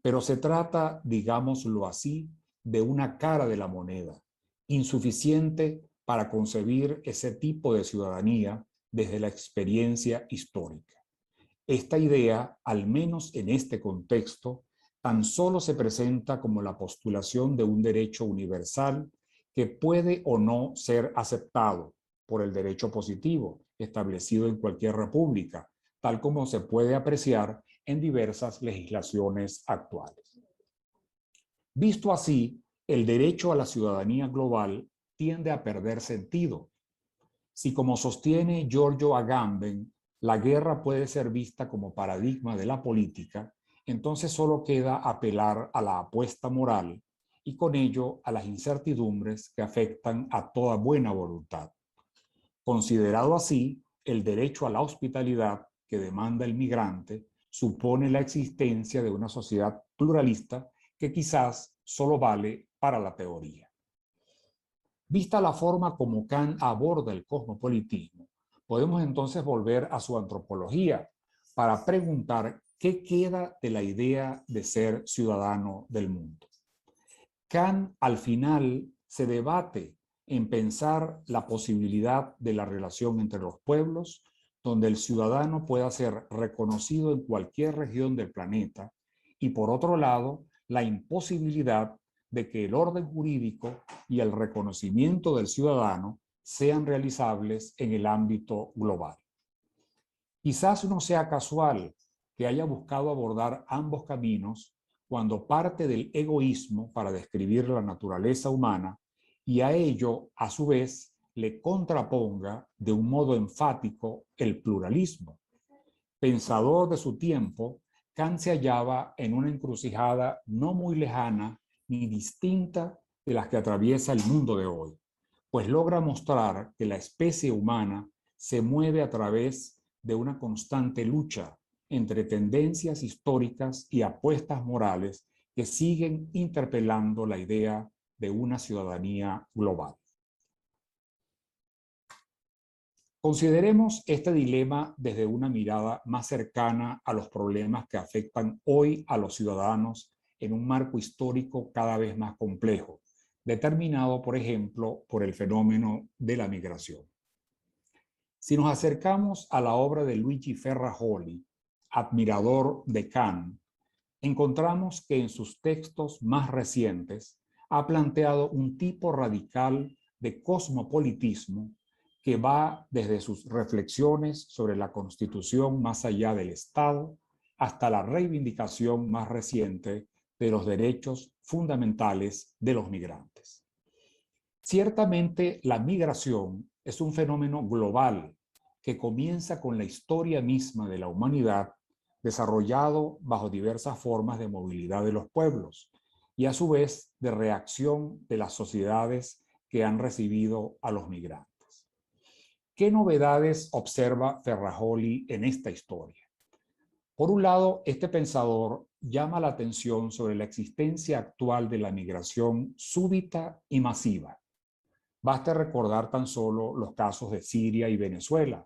pero se trata, digámoslo así, de una cara de la moneda, insuficiente para concebir ese tipo de ciudadanía desde la experiencia histórica. Esta idea, al menos en este contexto, tan solo se presenta como la postulación de un derecho universal que puede o no ser aceptado por el derecho positivo establecido en cualquier república, tal como se puede apreciar en diversas legislaciones actuales. Visto así, el derecho a la ciudadanía global tiende a perder sentido. Si, como sostiene Giorgio Agamben, la guerra puede ser vista como paradigma de la política, entonces solo queda apelar a la apuesta moral y con ello a las incertidumbres que afectan a toda buena voluntad. Considerado así, el derecho a la hospitalidad que demanda el migrante supone la existencia de una sociedad pluralista que quizás solo vale para la teoría. Vista la forma como Kant aborda el cosmopolitismo, podemos entonces volver a su antropología para preguntar qué queda de la idea de ser ciudadano del mundo. Kant al final se debate en pensar la posibilidad de la relación entre los pueblos, donde el ciudadano pueda ser reconocido en cualquier región del planeta, y por otro lado, la imposibilidad de que el orden jurídico y el reconocimiento del ciudadano sean realizables en el ámbito global. Quizás no sea casual que haya buscado abordar ambos caminos cuando parte del egoísmo para describir la naturaleza humana y a ello, a su vez, le contraponga de un modo enfático el pluralismo. Pensador de su tiempo, Kant se hallaba en una encrucijada no muy lejana ni distinta de las que atraviesa el mundo de hoy, pues logra mostrar que la especie humana se mueve a través de una constante lucha entre tendencias históricas y apuestas morales que siguen interpelando la idea de una ciudadanía global. Consideremos este dilema desde una mirada más cercana a los problemas que afectan hoy a los ciudadanos en un marco histórico cada vez más complejo, determinado, por ejemplo, por el fenómeno de la migración. Si nos acercamos a la obra de Luigi Ferrajoli, admirador de Kant, encontramos que en sus textos más recientes ha planteado un tipo radical de cosmopolitismo que va desde sus reflexiones sobre la constitución más allá del Estado hasta la reivindicación más reciente de los derechos fundamentales de los migrantes. Ciertamente, la migración es un fenómeno global que comienza con la historia misma de la humanidad, desarrollado bajo diversas formas de movilidad de los pueblos y a su vez de reacción de las sociedades que han recibido a los migrantes. ¿Qué novedades observa Ferrajoli en esta historia? Por un lado, este pensador llama la atención sobre la existencia actual de la migración súbita y masiva. Basta recordar tan solo los casos de Siria y Venezuela,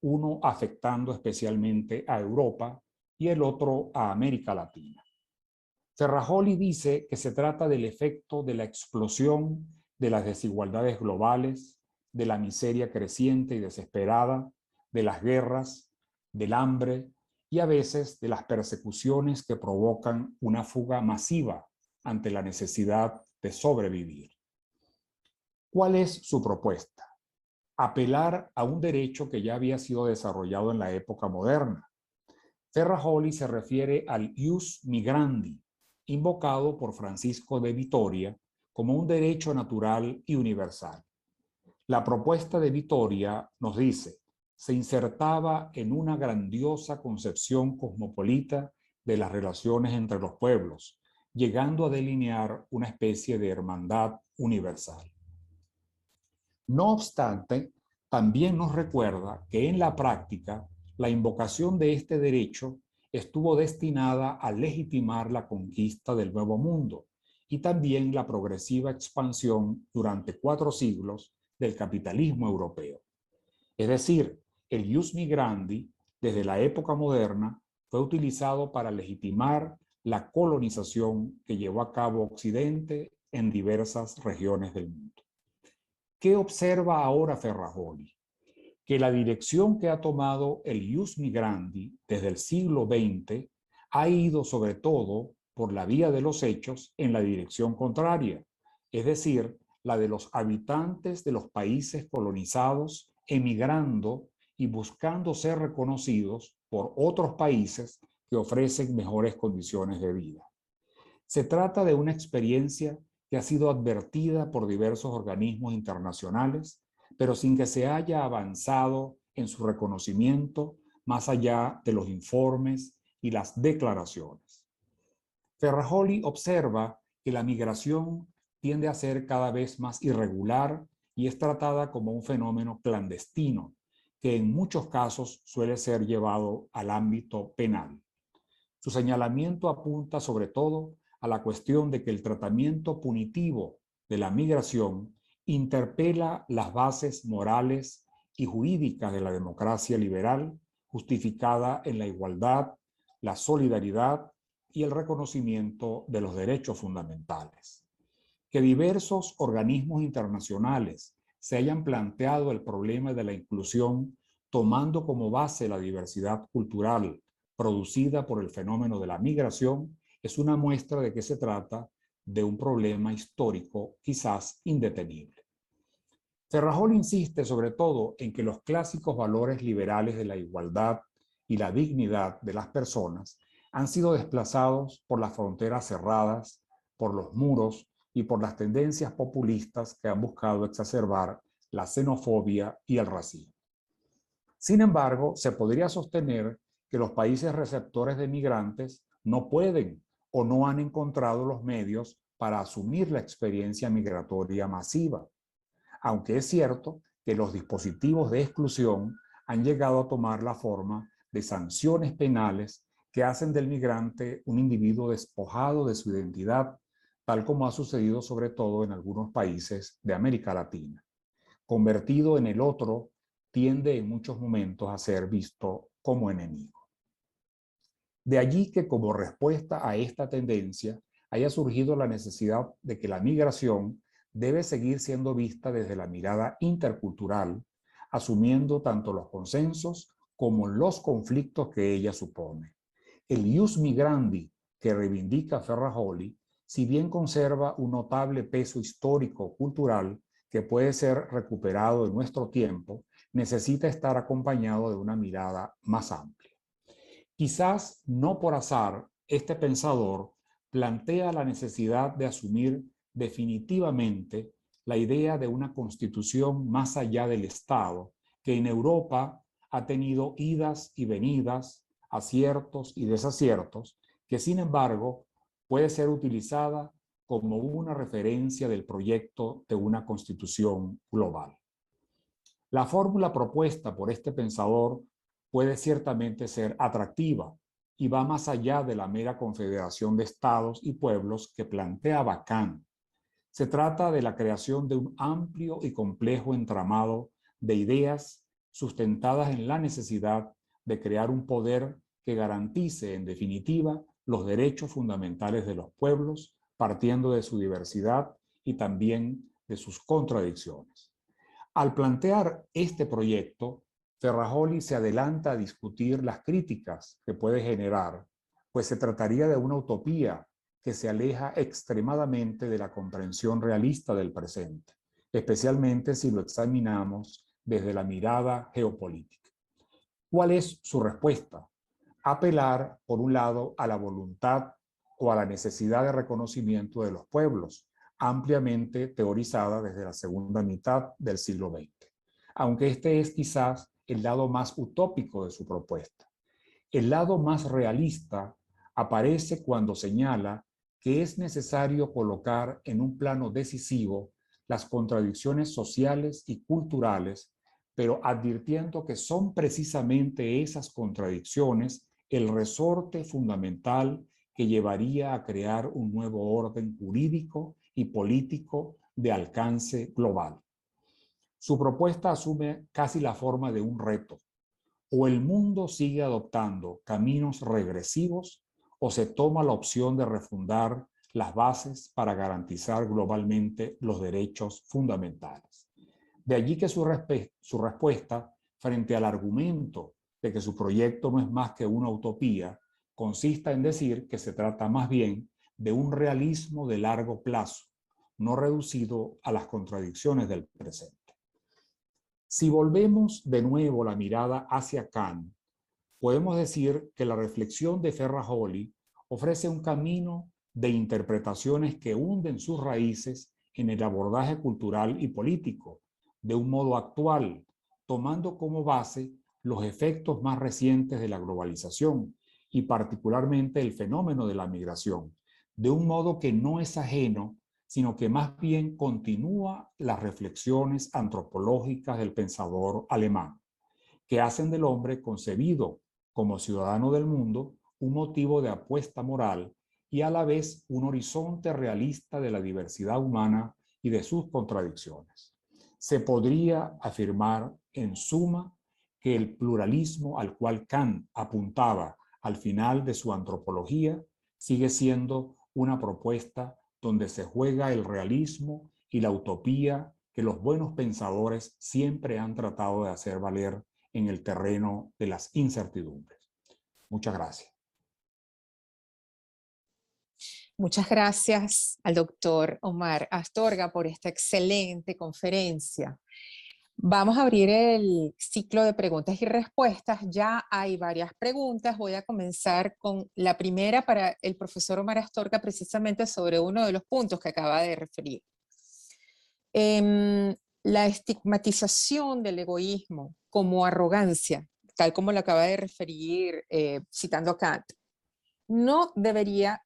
uno afectando especialmente a Europa y el otro a América Latina. Ferrajoli dice que se trata del efecto de la explosión de las desigualdades globales, de la miseria creciente y desesperada, de las guerras, del hambre y a veces de las persecuciones que provocan una fuga masiva ante la necesidad de sobrevivir. ¿Cuál es su propuesta? Apelar a un derecho que ya había sido desarrollado en la época moderna. Ferrajoli se refiere al ius migrandi, invocado por Francisco de Vitoria como un derecho natural y universal. La propuesta de Vitoria, nos dice, se insertaba en una grandiosa concepción cosmopolita de las relaciones entre los pueblos, llegando a delinear una especie de hermandad universal. No obstante, también nos recuerda que en la práctica la invocación de este derecho estuvo destinada a legitimar la conquista del Nuevo Mundo y también la progresiva expansión durante 4 siglos del capitalismo europeo. Es decir, el ius migrandi, desde la época moderna, fue utilizado para legitimar la colonización que llevó a cabo Occidente en diversas regiones del mundo. ¿Qué observa ahora Ferrajoli? Que la dirección que ha tomado el ius migrandi desde el siglo XX ha ido sobre todo por la vía de los hechos en la dirección contraria, es decir, la de los habitantes de los países colonizados emigrando y buscando ser reconocidos por otros países que ofrecen mejores condiciones de vida. Se trata de una experiencia que ha sido advertida por diversos organismos internacionales, pero sin que se haya avanzado en su reconocimiento más allá de los informes y las declaraciones. Ferrajoli observa que la migración tiende a ser cada vez más irregular y es tratada como un fenómeno clandestino, que en muchos casos suele ser llevado al ámbito penal. Su señalamiento apunta sobre todo a la cuestión de que el tratamiento punitivo de la migración interpela las bases morales y jurídicas de la democracia liberal, justificada en la igualdad, la solidaridad y el reconocimiento de los derechos fundamentales. Que diversos organismos internacionales se hayan planteado el problema de la inclusión tomando como base la diversidad cultural producida por el fenómeno de la migración es una muestra de que se trata de un problema histórico quizás indetenible. Ferrajoli insiste sobre todo en que los clásicos valores liberales de la igualdad y la dignidad de las personas han sido desplazados por las fronteras cerradas, por los muros y por las tendencias populistas que han buscado exacerbar la xenofobia y el racismo. Sin embargo, se podría sostener que los países receptores de migrantes no pueden o no han encontrado los medios para asumir la experiencia migratoria masiva, aunque es cierto que los dispositivos de exclusión han llegado a tomar la forma de sanciones penales que hacen del migrante un individuo despojado de su identidad, tal como ha sucedido sobre todo en algunos países de América Latina. Convertido en el otro, tiende en muchos momentos a ser visto como enemigo. De allí que como respuesta a esta tendencia haya surgido la necesidad de que la migración debe seguir siendo vista desde la mirada intercultural asumiendo tanto los consensos como los conflictos que ella supone. El ius migrandi que reivindica Ferrajoli, si bien conserva un notable peso histórico-cultural que puede ser recuperado en nuestro tiempo, necesita estar acompañado de una mirada más amplia. Quizás no por azar, este pensador plantea la necesidad de asumir definitivamente la idea de una constitución más allá del Estado, que en Europa ha tenido idas y venidas, aciertos y desaciertos, que sin embargo puede ser utilizada como una referencia del proyecto de una constitución global. La fórmula propuesta por este pensador puede ciertamente ser atractiva y va más allá de la mera confederación de estados y pueblos que planteaba Kant. Se trata de la creación de un amplio y complejo entramado de ideas sustentadas en la necesidad de crear un poder que garantice, en definitiva, los derechos fundamentales de los pueblos, partiendo de su diversidad y también de sus contradicciones. Al plantear este proyecto, Ferrajoli se adelanta a discutir las críticas que puede generar, pues se trataría de una utopía que se aleja extremadamente de la comprensión realista del presente, especialmente si lo examinamos desde la mirada geopolítica. ¿Cuál es su respuesta? Apelar, por un lado, a la voluntad o a la necesidad de reconocimiento de los pueblos, ampliamente teorizada desde la segunda mitad del siglo XX, aunque este es quizás el lado más utópico de su propuesta. El lado más realista aparece cuando señala que es necesario colocar en un plano decisivo las contradicciones sociales y culturales, pero advirtiendo que son precisamente esas contradicciones el resorte fundamental que llevaría a crear un nuevo orden jurídico y político de alcance global. Su propuesta asume casi la forma de un reto. O el mundo sigue adoptando caminos regresivos o se toma la opción de refundar las bases para garantizar globalmente los derechos fundamentales. De allí que su respuesta frente al argumento de que su proyecto no es más que una utopía consista en decir que se trata más bien de un realismo de largo plazo, no reducido a las contradicciones del presente. Si volvemos de nuevo la mirada hacia Kant, podemos decir que la reflexión de Ferrajoli ofrece un camino de interpretaciones que hunden sus raíces en el abordaje cultural y político, de un modo actual, tomando como base los efectos más recientes de la globalización y particularmente el fenómeno de la migración, de un modo que no es ajeno, sino que más bien continúa las reflexiones antropológicas del pensador alemán, que hacen del hombre concebido como ciudadano del mundo un motivo de apuesta moral y a la vez un horizonte realista de la diversidad humana y de sus contradicciones. Se podría afirmar, en suma, que el pluralismo al cual Kant apuntaba al final de su antropología sigue siendo una propuesta donde se juega el realismo y la utopía que los buenos pensadores siempre han tratado de hacer valer en el terreno de las incertidumbres. Muchas gracias. Muchas gracias al doctor Omar Astorga por esta excelente conferencia. Vamos a abrir el ciclo de preguntas y respuestas. Ya hay varias preguntas. Voy a comenzar con la primera para el profesor Omar Astorga, precisamente sobre uno de los puntos que acaba de referir. La estigmatización del egoísmo como arrogancia, tal como lo acaba de referir citando a Kant, no debería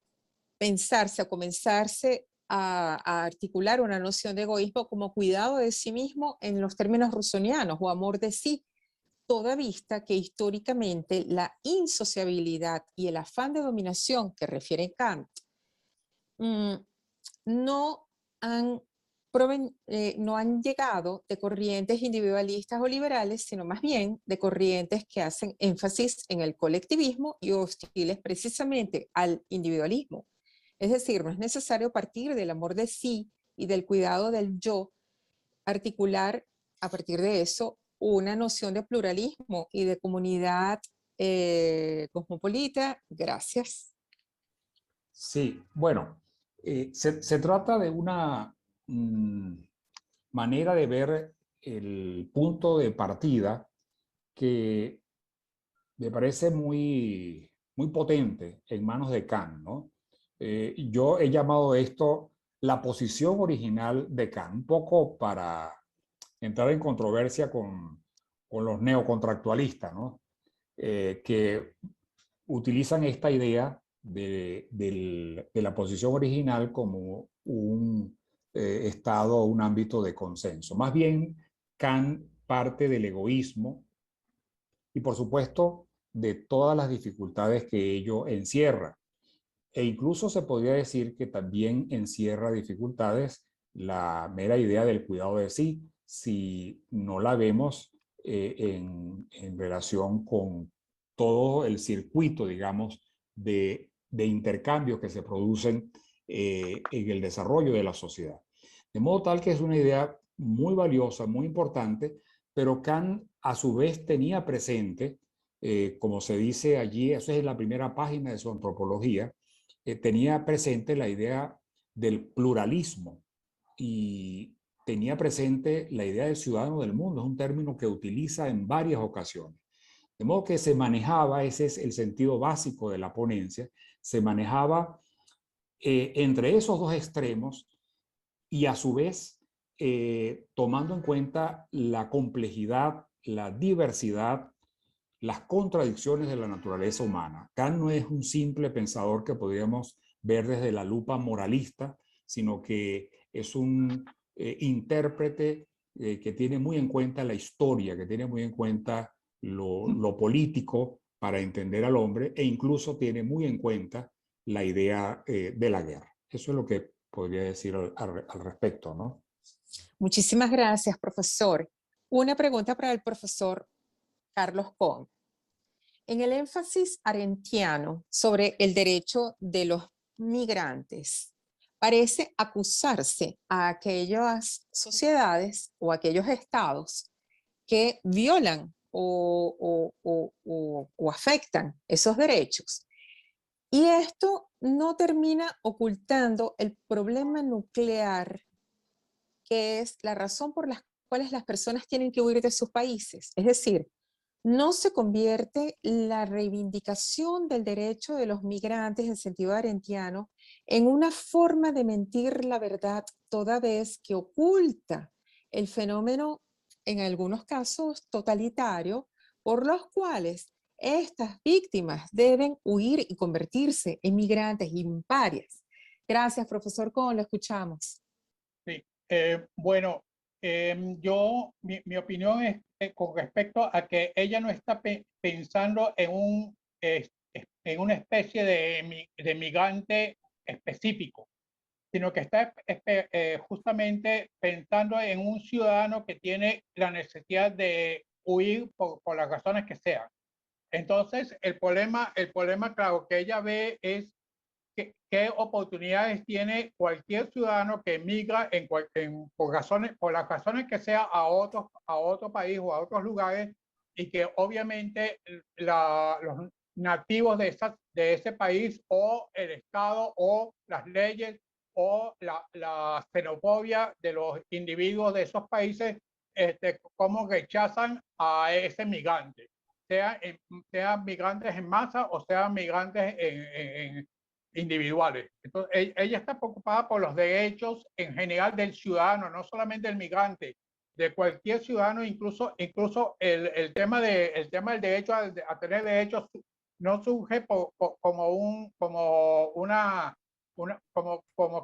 pensarse o comenzarse a articular una noción de egoísmo como cuidado de sí mismo en los términos rusonianos o amor de sí, toda vista que históricamente la insociabilidad y el afán de dominación que refiere Kant no han llegado de corrientes individualistas o liberales, sino más bien de corrientes que hacen énfasis en el colectivismo y hostiles precisamente al individualismo. Es decir, no es necesario partir del amor de sí y del cuidado del yo, articular a partir de eso una noción de pluralismo y de comunidad cosmopolita. Gracias. Sí, bueno, se trata de una manera de ver el punto de partida que me parece muy potente en manos de Kant, ¿no? Yo he llamado esto la posición original de Kant, un poco para entrar en controversia con los neocontractualistas, ¿no? Que utilizan esta idea de la posición original como un estado o un ámbito de consenso. Más bien, Kant parte del egoísmo y, por supuesto, de todas las dificultades que ello encierra. E incluso se podría decir que también encierra dificultades la mera idea del cuidado de sí, si no la vemos en relación con todo el circuito, digamos, de intercambios que se producen en el desarrollo de la sociedad. De modo tal que es una idea muy valiosa, muy importante, pero Kant a su vez tenía presente, como se dice allí, eso es en la primera página de su antropología, tenía presente la idea del pluralismo y tenía presente la idea del ciudadano del mundo. Es un término que utiliza en varias ocasiones. De modo que se manejaba, ese es el sentido básico de la ponencia, se manejaba entre esos dos extremos y a su vez tomando en cuenta la complejidad, la diversidad, las contradicciones de la naturaleza humana. Kant no es un simple pensador que podríamos ver desde la lupa moralista, sino que es un intérprete que tiene muy en cuenta la historia, que tiene muy en cuenta lo político para entender al hombre e incluso tiene muy en cuenta la idea de la guerra. Eso es lo que podría decir al respecto, ¿no? Muchísimas gracias, profesor. Una pregunta para el profesor Carlos Kohn. En el énfasis arendtiano sobre el derecho de los migrantes, parece acusarse a aquellas sociedades o aquellos estados que violan o afectan esos derechos. Y esto no termina ocultando el problema nuclear, que es la razón por la cual las personas tienen que huir de sus países. Es decir, no se convierte la reivindicación del derecho de los migrantes en sentido arendtiano en una forma de mentir la verdad, toda vez que oculta el fenómeno, en algunos casos totalitario, por los cuales estas víctimas deben huir y convertirse en migrantes imparias. Gracias, profesor Kohn, lo escuchamos. Sí, bueno, mi opinión es con respecto a que ella no está pensando en una especie de migrante específico, sino que está justamente pensando en un ciudadano que tiene la necesidad de huir por las razones que sean. Entonces, el problema, claro, que ella ve es qué oportunidades tiene cualquier ciudadano que emigra por las razones que sea a otro país o a otros lugares, y que obviamente los nativos de ese país o el Estado o las leyes o la xenofobia de los individuos de esos países, cómo rechazan a ese migrante, sean migrantes en masa o sean migrantes individuales. Entonces, ella está preocupada por los derechos en general del ciudadano, no solamente del migrante, de cualquier ciudadano, incluso el tema del derecho a tener derechos no surge como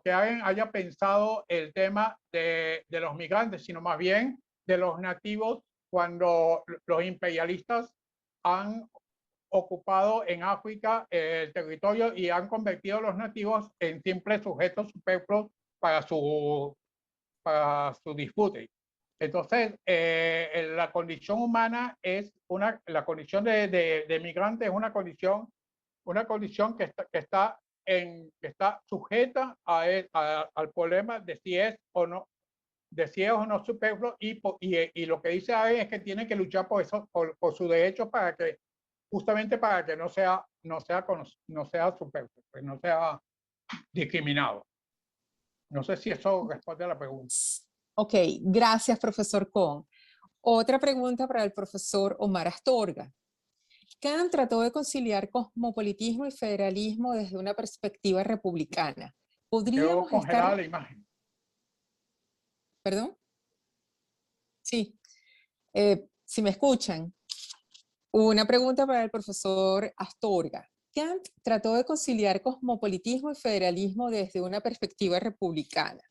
que alguien haya pensado el tema de los migrantes, sino más bien de los nativos, cuando los imperialistas han ocupado en África el territorio y han convertido a los nativos en simples sujetos superfluos para su disfrute. Entonces, la condición humana la condición de migrante es una condición que está sujeta al problema de si es o no si es o no superfluo, y lo que dice Aben es que tiene que luchar por eso, por sus derechos, para que, justamente para que no sea superfluo, pues no sea discriminado. No sé si eso responde a la pregunta. Ok, gracias, profesor Kohn. Otra pregunta para el profesor Omar Astorga. Kant trató de conciliar cosmopolitismo y federalismo desde una perspectiva republicana. Quedó ¿Podríamos congelada estar... la imagen. ¿Perdón? Sí. Si me escuchan. Una pregunta para el profesor Astorga. Kant trató de conciliar cosmopolitismo y federalismo desde una perspectiva republicana.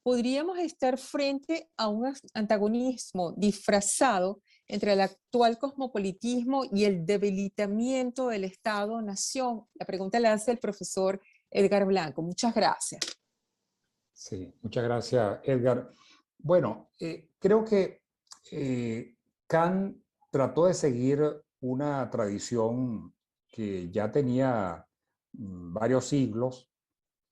¿Podríamos estar frente a un antagonismo disfrazado entre el actual cosmopolitismo y el debilitamiento del Estado-nación? La pregunta la hace el profesor Edgar Blanco. Muchas gracias. Sí, muchas gracias, Edgar. Bueno, creo que Kant trató de seguir una tradición que ya tenía varios siglos,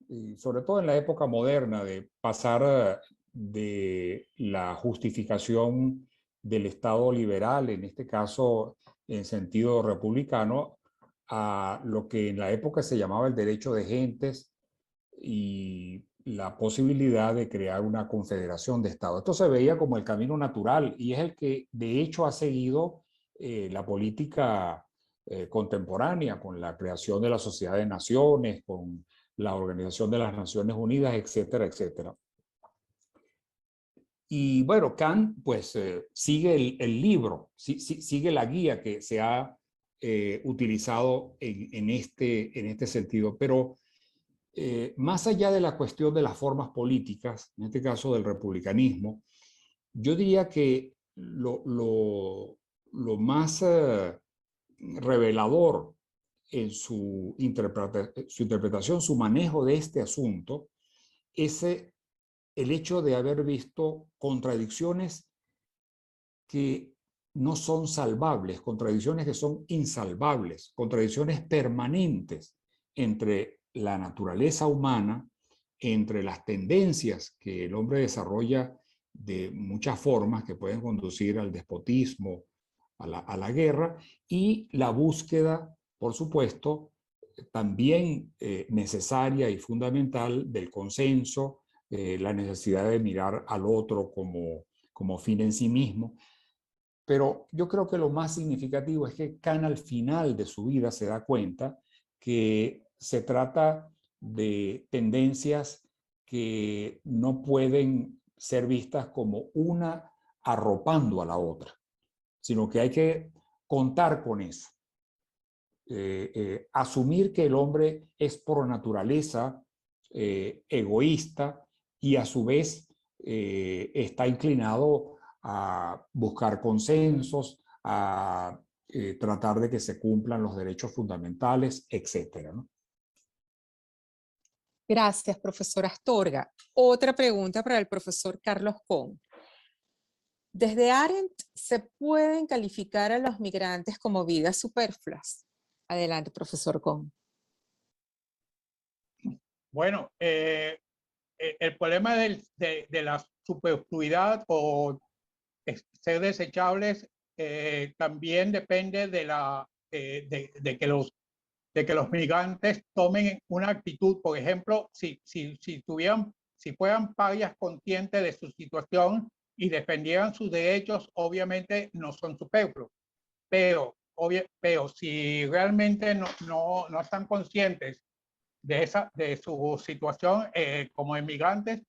y sobre todo en la época moderna, de pasar de la justificación del Estado liberal, en este caso en sentido republicano, a lo que en la época se llamaba el derecho de gentes y la posibilidad de crear una confederación de estados. Esto se veía como el camino natural y es el que de hecho ha seguido la política contemporánea, con la creación de la Sociedad de Naciones, con la Organización de las Naciones Unidas, etcétera, etcétera. Y bueno, Kant pues sigue el libro, sigue la guía que se ha utilizado en este sentido, pero más allá de la cuestión de las formas políticas, en este caso del republicanismo, yo diría que lo más revelador en su interpretación, su manejo de este asunto, es el hecho de haber visto contradicciones que no son salvables, contradicciones que son insalvables, contradicciones permanentes entre la naturaleza humana, entre las tendencias que el hombre desarrolla de muchas formas que pueden conducir al despotismo, a la guerra, y la búsqueda, por supuesto, también necesaria y fundamental del consenso, la necesidad de mirar al otro como fin en sí mismo. Pero yo creo que lo más significativo es que Kant al final de su vida se da cuenta que se trata de tendencias que no pueden ser vistas como una arropando a la otra, sino que hay que contar con eso. Asumir que el hombre es por naturaleza egoísta y a su vez está inclinado a buscar consensos, a tratar de que se cumplan los derechos fundamentales, etcétera, ¿no? Gracias, profesor Astorga. Otra pregunta para el profesor Carlos Kohn. Desde Arendt se pueden calificar a los migrantes como vidas superfluas. Adelante, profesor Kohn. Bueno, el problema de la superfluidad o ser desechables también depende de que los migrantes tomen una actitud. Por ejemplo, si fueran parias conscientes de su situación y defendieran sus derechos, obviamente no son superfluos. Pero si realmente no están conscientes de su situación como inmigrantes,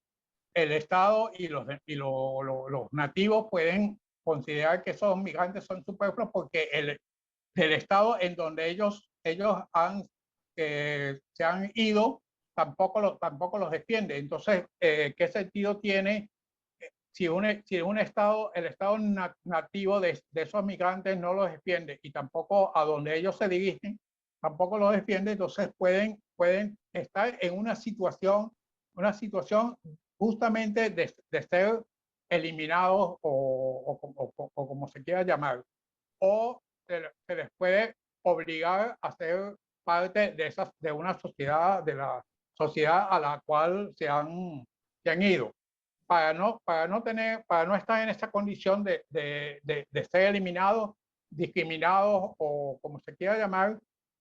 el Estado y los nativos pueden considerar que esos migrantes son superfluos porque el Estado en donde ellos se han ido tampoco los defiende. Entonces, ¿qué sentido tiene si el Estado nativo de esos migrantes no los defiende y tampoco a donde ellos se dirigen tampoco los defiende? Entonces pueden estar en una situación justamente de ser eliminados o como se quiera llamar, o se les puede obligar a ser parte de una sociedad, de la sociedad a la cual se han ido. para no estar en esta condición de ser eliminados, discriminados o como se quiera llamar,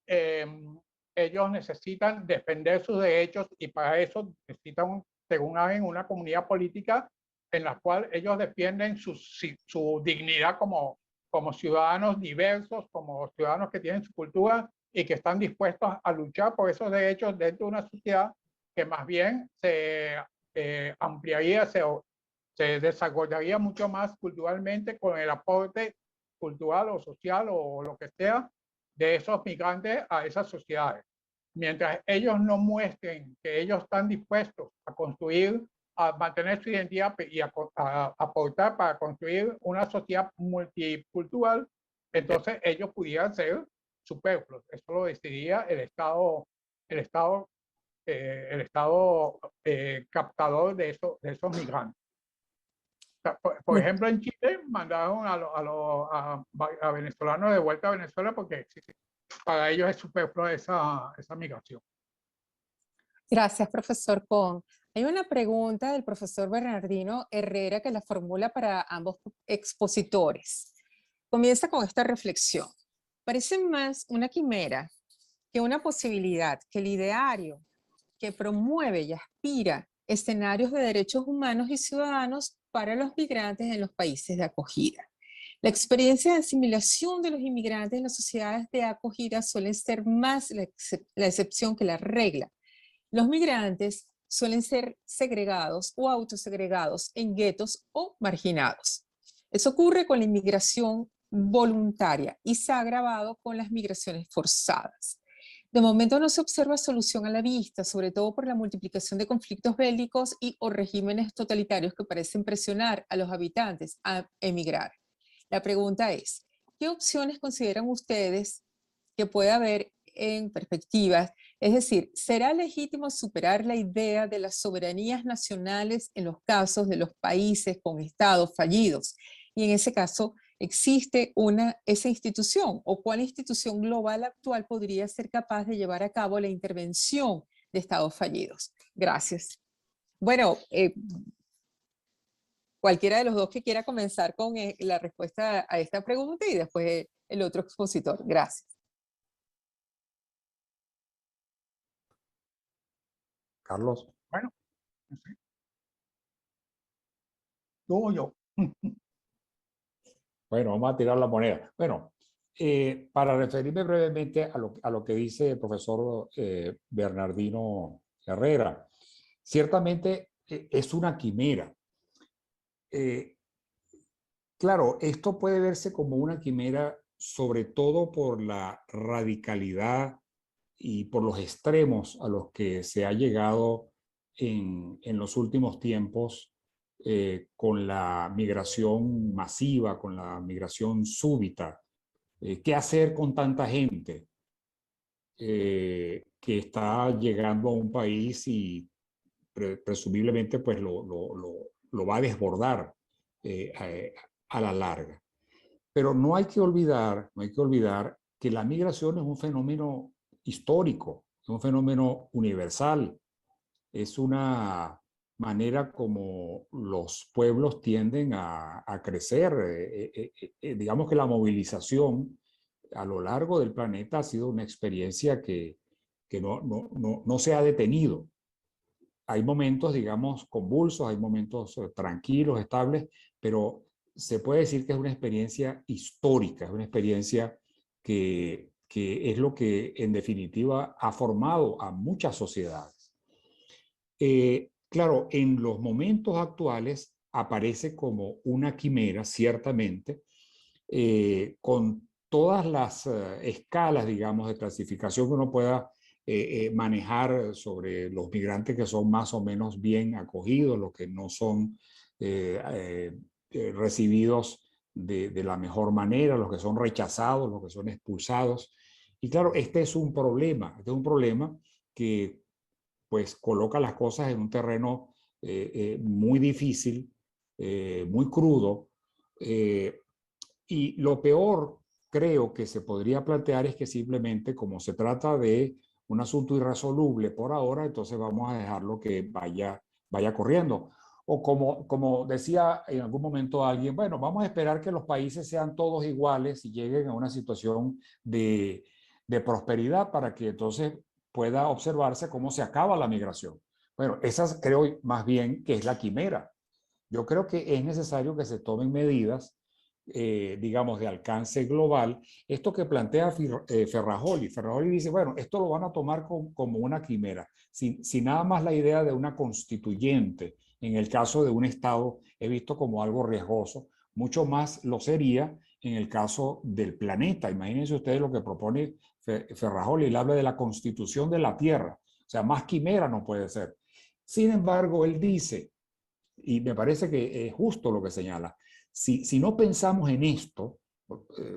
ellos necesitan defender sus derechos y para eso necesitan, según hagan, una comunidad política en la cual ellos defienden su dignidad como ciudadanos diversos, como ciudadanos que tienen su cultura y que están dispuestos a luchar por esos derechos dentro de una sociedad que más bien se ampliaría, se desarrollaría mucho más culturalmente con el aporte cultural o social o lo que sea de esos migrantes a esas sociedades. Mientras ellos no muestren que ellos están dispuestos a construir, a mantener su identidad y a aportar para construir una sociedad multicultural, entonces ellos pudieran ser superfluos. Eso lo decidiría el Estado captador de esos migrantes. Por ejemplo, en Chile mandaron a venezolanos de vuelta a Venezuela porque para ellos es superflua esa migración. Gracias, profesor Pon. Hay una pregunta del profesor Bernardino Herrera que la formula para ambos expositores. Comienza con esta reflexión. Parece más una quimera que una posibilidad, que el ideario que promueve y aspira escenarios de derechos humanos y ciudadanos para los migrantes en los países de acogida. La experiencia de asimilación de los inmigrantes en las sociedades de acogida suele ser más la excepción que la regla. Los migrantes suelen ser segregados o autosegregados en guetos o marginados. Eso ocurre con la inmigración voluntaria y se ha agravado con las migraciones forzadas. De momento no se observa solución a la vista, sobre todo por la multiplicación de conflictos bélicos o regímenes totalitarios que parecen presionar a los habitantes a emigrar. La pregunta es, ¿qué opciones consideran ustedes que puede haber en perspectivas? Es decir, ¿será legítimo superar la idea de las soberanías nacionales en los casos de los países con estados fallidos? Y en ese caso, ¿existe esa institución o cuál institución global actual podría ser capaz de llevar a cabo la intervención de estados fallidos? Gracias. Bueno, cualquiera de los dos que quiera comenzar con la respuesta a esta pregunta y después el otro expositor. Gracias. Carlos. Bueno, no sé. Tú o yo. Bueno, vamos a tirar la moneda. Bueno, para referirme brevemente a lo que dice el profesor Bernardino Herrera, ciertamente es una quimera. Claro, esto puede verse como una quimera sobre todo por la radicalidad y por los extremos a los que se ha llegado en los últimos tiempos con la migración masiva, con la migración súbita. ¿Qué hacer con tanta gente que está llegando a un país y presumiblemente pues lo va a desbordar a la larga? Pero no hay que olvidar que la migración es un fenómeno histórico, es un fenómeno universal, es una manera como los pueblos tienden a crecer. Digamos que la movilización a lo largo del planeta ha sido una experiencia que no se ha detenido. Hay momentos, digamos, convulsos, hay momentos tranquilos, estables, pero se puede decir que es una experiencia histórica, es una experiencia que es lo que en definitiva ha formado a muchas sociedades. Claro, en los momentos actuales aparece como una quimera, ciertamente, con todas las escalas, digamos, de clasificación que uno pueda manejar sobre los migrantes que son más o menos bien acogidos, los que no son recibidos de la mejor manera, los que son rechazados, los que son expulsados. Y claro, este es un problema que pues coloca las cosas en un terreno muy difícil, muy crudo, y lo peor creo que se podría plantear es que simplemente como se trata de un asunto irresoluble por ahora, entonces vamos a dejarlo que vaya corriendo. O como decía en algún momento alguien, bueno, vamos a esperar que los países sean todos iguales y lleguen a una situación de prosperidad para que entonces pueda observarse cómo se acaba la migración. Bueno, esa creo más bien que es la quimera. Yo creo que es necesario que se tomen medidas, digamos, de alcance global. Esto que plantea Ferrajoli. Ferrajoli dice, bueno, esto lo van a tomar como una quimera, sin nada más la idea de una constituyente. En el caso de un Estado, he visto como algo riesgoso. Mucho más lo sería en el caso del planeta. Imagínense ustedes lo que propone Ferrajoli. Él habla de la constitución de la Tierra. O sea, más quimera no puede ser. Sin embargo, él dice, y me parece que es justo lo que señala, si no pensamos en esto,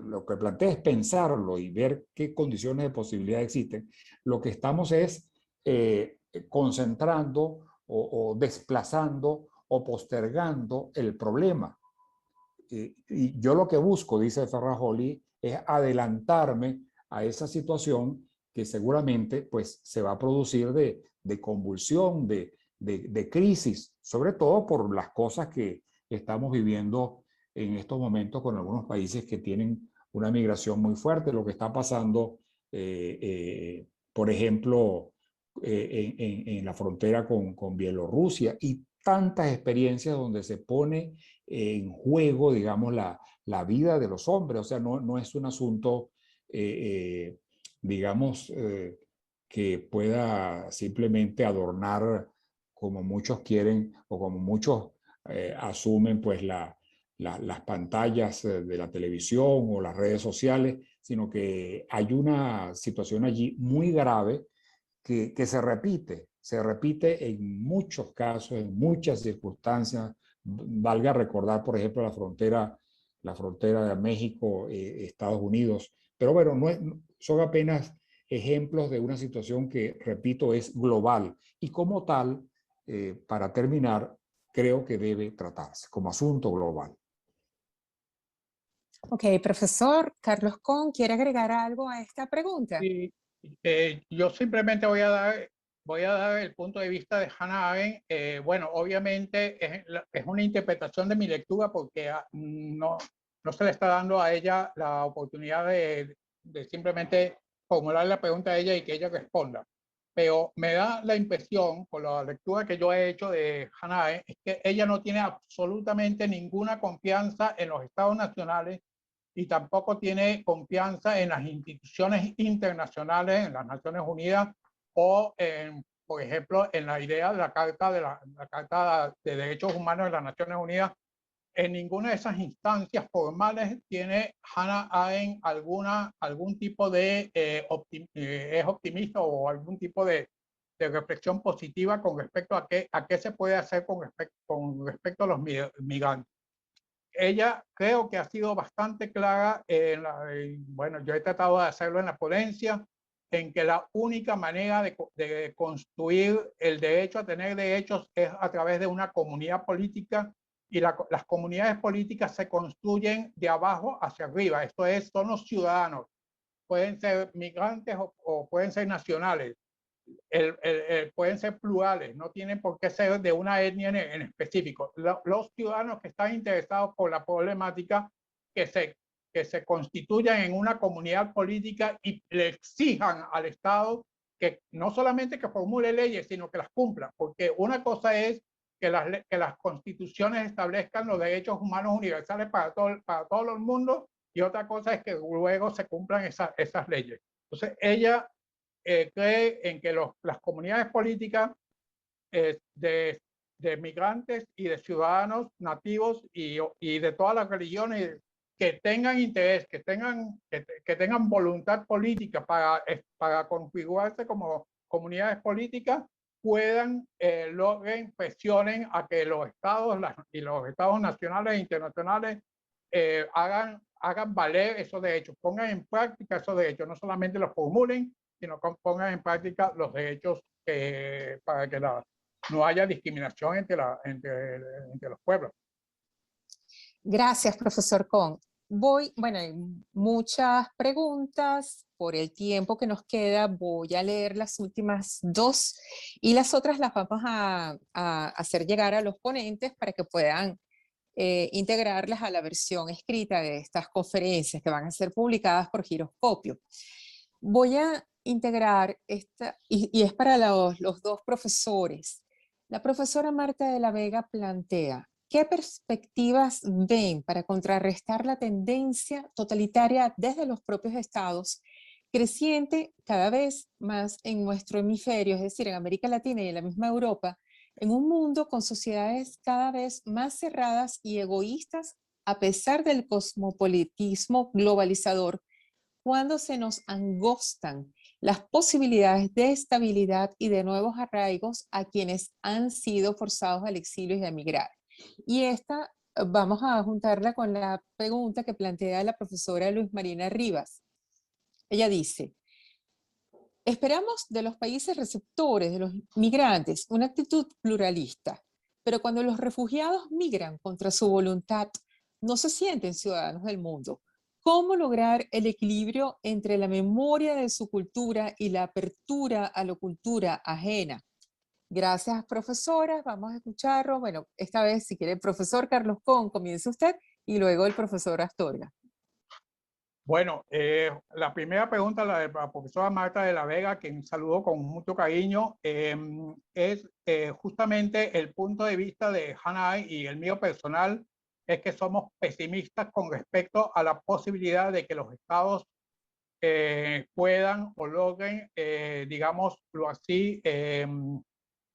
lo que plantea es pensarlo y ver qué condiciones de posibilidad existen, lo que estamos es concentrando o desplazando o postergando el problema. Y yo lo que busco, dice Ferrajoli, es adelantarme a esa situación que seguramente pues, se va a producir de convulsión, de crisis, sobre todo por las cosas que estamos viviendo en estos momentos con algunos países que tienen una migración muy fuerte, lo que está pasando, por ejemplo, en la frontera con Bielorrusia y tantas experiencias donde se pone en juego, digamos, la vida de los hombres. O sea, no es un asunto, digamos, que pueda simplemente adornar como muchos quieren o como muchos asumen, pues, las pantallas de la televisión o las redes sociales, sino que hay una situación allí muy grave que se repite en muchos casos, en muchas circunstancias. Valga recordar, por ejemplo, la frontera de México, Estados Unidos. Pero bueno, son apenas ejemplos de una situación que, repito, es global y como tal, para terminar, creo que debe tratarse como asunto global. Ok, profesor Carlos Kohn, ¿quiere agregar algo a esta pregunta? Sí, yo simplemente voy a dar el punto de vista de Hannah Arendt. Bueno, obviamente es una interpretación de mi lectura porque no se le está dando a ella la oportunidad de simplemente formular la pregunta a ella y que ella responda. Pero me da la impresión, por la lectura que yo he hecho de Hannah Arendt, es que ella no tiene absolutamente ninguna confianza en los estados nacionales y tampoco tiene confianza en las instituciones internacionales, en las Naciones Unidas o, por ejemplo, en la idea de la Carta de Derechos Humanos de las Naciones Unidas. En ninguna de esas instancias formales tiene Hannah Arendt algún tipo de es optimista o algún tipo de reflexión positiva con respecto a qué se puede hacer con respecto a los migrantes. Ella creo que ha sido bastante clara, bueno, yo he tratado de hacerlo en la ponencia, en que la única manera de construir el derecho a tener derechos es a través de una comunidad política y las comunidades políticas se construyen de abajo hacia arriba. Esto es, son los ciudadanos, pueden ser migrantes o pueden ser nacionales. Pueden ser plurales, no tienen por qué ser de una etnia en específico. Los ciudadanos que están interesados por la problemática, que se constituyan en una comunidad política y le exijan al Estado que no solamente que formule leyes, sino que las cumpla, porque una cosa es que las constituciones establezcan los derechos humanos universales para todo el mundo, y otra cosa es que luego se cumplan esas leyes. Entonces, ella cree en que las comunidades políticas de migrantes y de ciudadanos nativos y de todas las religiones que tengan interés, que tengan voluntad política para configurarse como comunidades políticas, puedan logren, presionen a que los estados y los estados nacionales e internacionales hagan valer esos derechos, pongan en práctica esos derechos, no solamente los formulen, sino que pongan en práctica los derechos para que no haya discriminación entre los pueblos. Gracias, profesor Kohn. Bueno, hay muchas preguntas. Por el tiempo que nos queda, voy a leer las últimas dos y las otras las vamos a hacer llegar a los ponentes para que puedan integrarlas a la versión escrita de estas conferencias que van a ser publicadas por Giroscopio. Voy a integrar esta, y es para los dos profesores. La profesora Marta de la Vega plantea: ¿qué perspectivas ven para contrarrestar la tendencia totalitaria desde los propios estados, creciente cada vez más en nuestro hemisferio, es decir, en América Latina y en la misma Europa, en un mundo con sociedades cada vez más cerradas y egoístas, a pesar del cosmopolitismo globalizador, cuando se nos angostan las posibilidades de estabilidad y de nuevos arraigos a quienes han sido forzados al exilio y a emigrar? Y esta vamos a juntarla con la pregunta que plantea la profesora Luz Marina Rivas. Ella dice: esperamos de los países receptores, de los migrantes, una actitud pluralista, pero cuando los refugiados migran contra su voluntad, no se sienten ciudadanos del mundo. ¿Cómo lograr el equilibrio entre la memoria de su cultura y la apertura a la cultura ajena? Gracias, profesora. Vamos a escucharlo. Bueno, esta vez, si quiere, el profesor Carlos Con, comience usted y luego el profesor Astorga. Bueno, la primera pregunta, la de la profesora Marta de la Vega, quien saludo con mucho cariño, es justamente el punto de vista de Hanay y el mío personal, es que somos pesimistas con respecto a la posibilidad de que los estados puedan o logren, digámoslo así,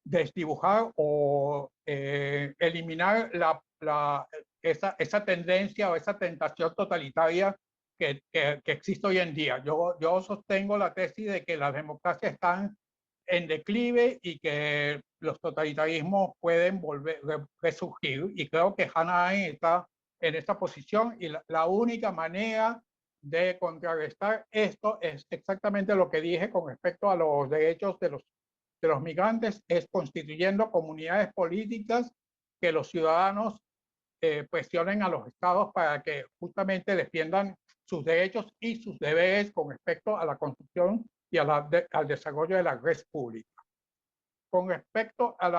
desdibujar o eliminar esa tendencia o esa tentación totalitaria que existe hoy en día. Yo sostengo la tesis de que las democracias están en declive y que los totalitarismos pueden resurgir, y creo que Hannah Arendt está en esta posición, y la única manera de contrarrestar esto es exactamente lo que dije con respecto a los derechos de los migrantes, es constituyendo comunidades políticas que los ciudadanos presionen a los estados para que justamente defiendan sus derechos y sus deberes con respecto a la construcción y al desarrollo de la red pública. Con respecto a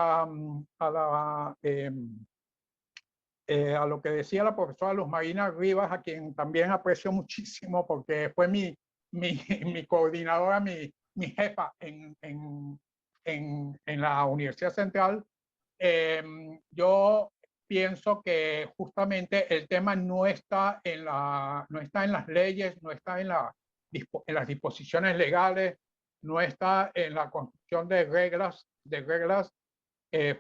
lo que decía la profesora Luz Marina Rivas, a quien también aprecio muchísimo porque fue mi coordinadora, mi jefa en la Universidad Central, yo pienso que justamente el tema no está en las leyes, no está en las disposiciones legales, no está en la construcción de reglas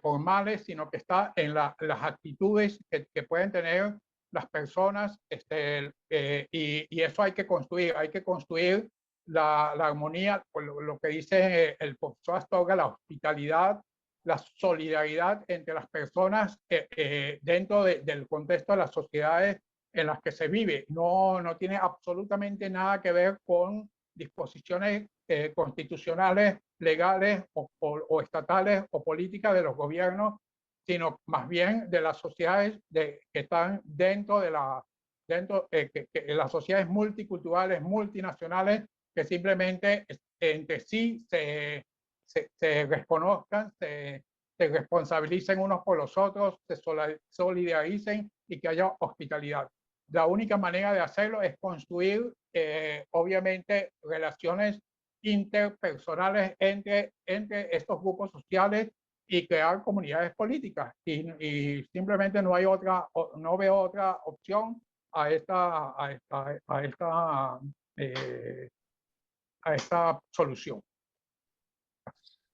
formales, sino que está en las actitudes que pueden tener las personas, y eso hay que construir la armonía, lo que dice el profesor Astorga, la hospitalidad, la solidaridad entre las personas dentro del contexto de las sociedades en las que se vive. No tiene absolutamente nada que ver con disposiciones constitucionales, legales o estatales o políticas de los gobiernos, sino más bien de las sociedades que están dentro de las sociedades multiculturales, multinacionales, que simplemente entre sí se reconozcan, se responsabilicen unos por los otros, se solidaricen y que haya hospitalidad. La única manera de hacerlo es construir, obviamente, relaciones interpersonales entre estos grupos sociales y crear comunidades políticas. Y simplemente no veo otra opción a esta solución.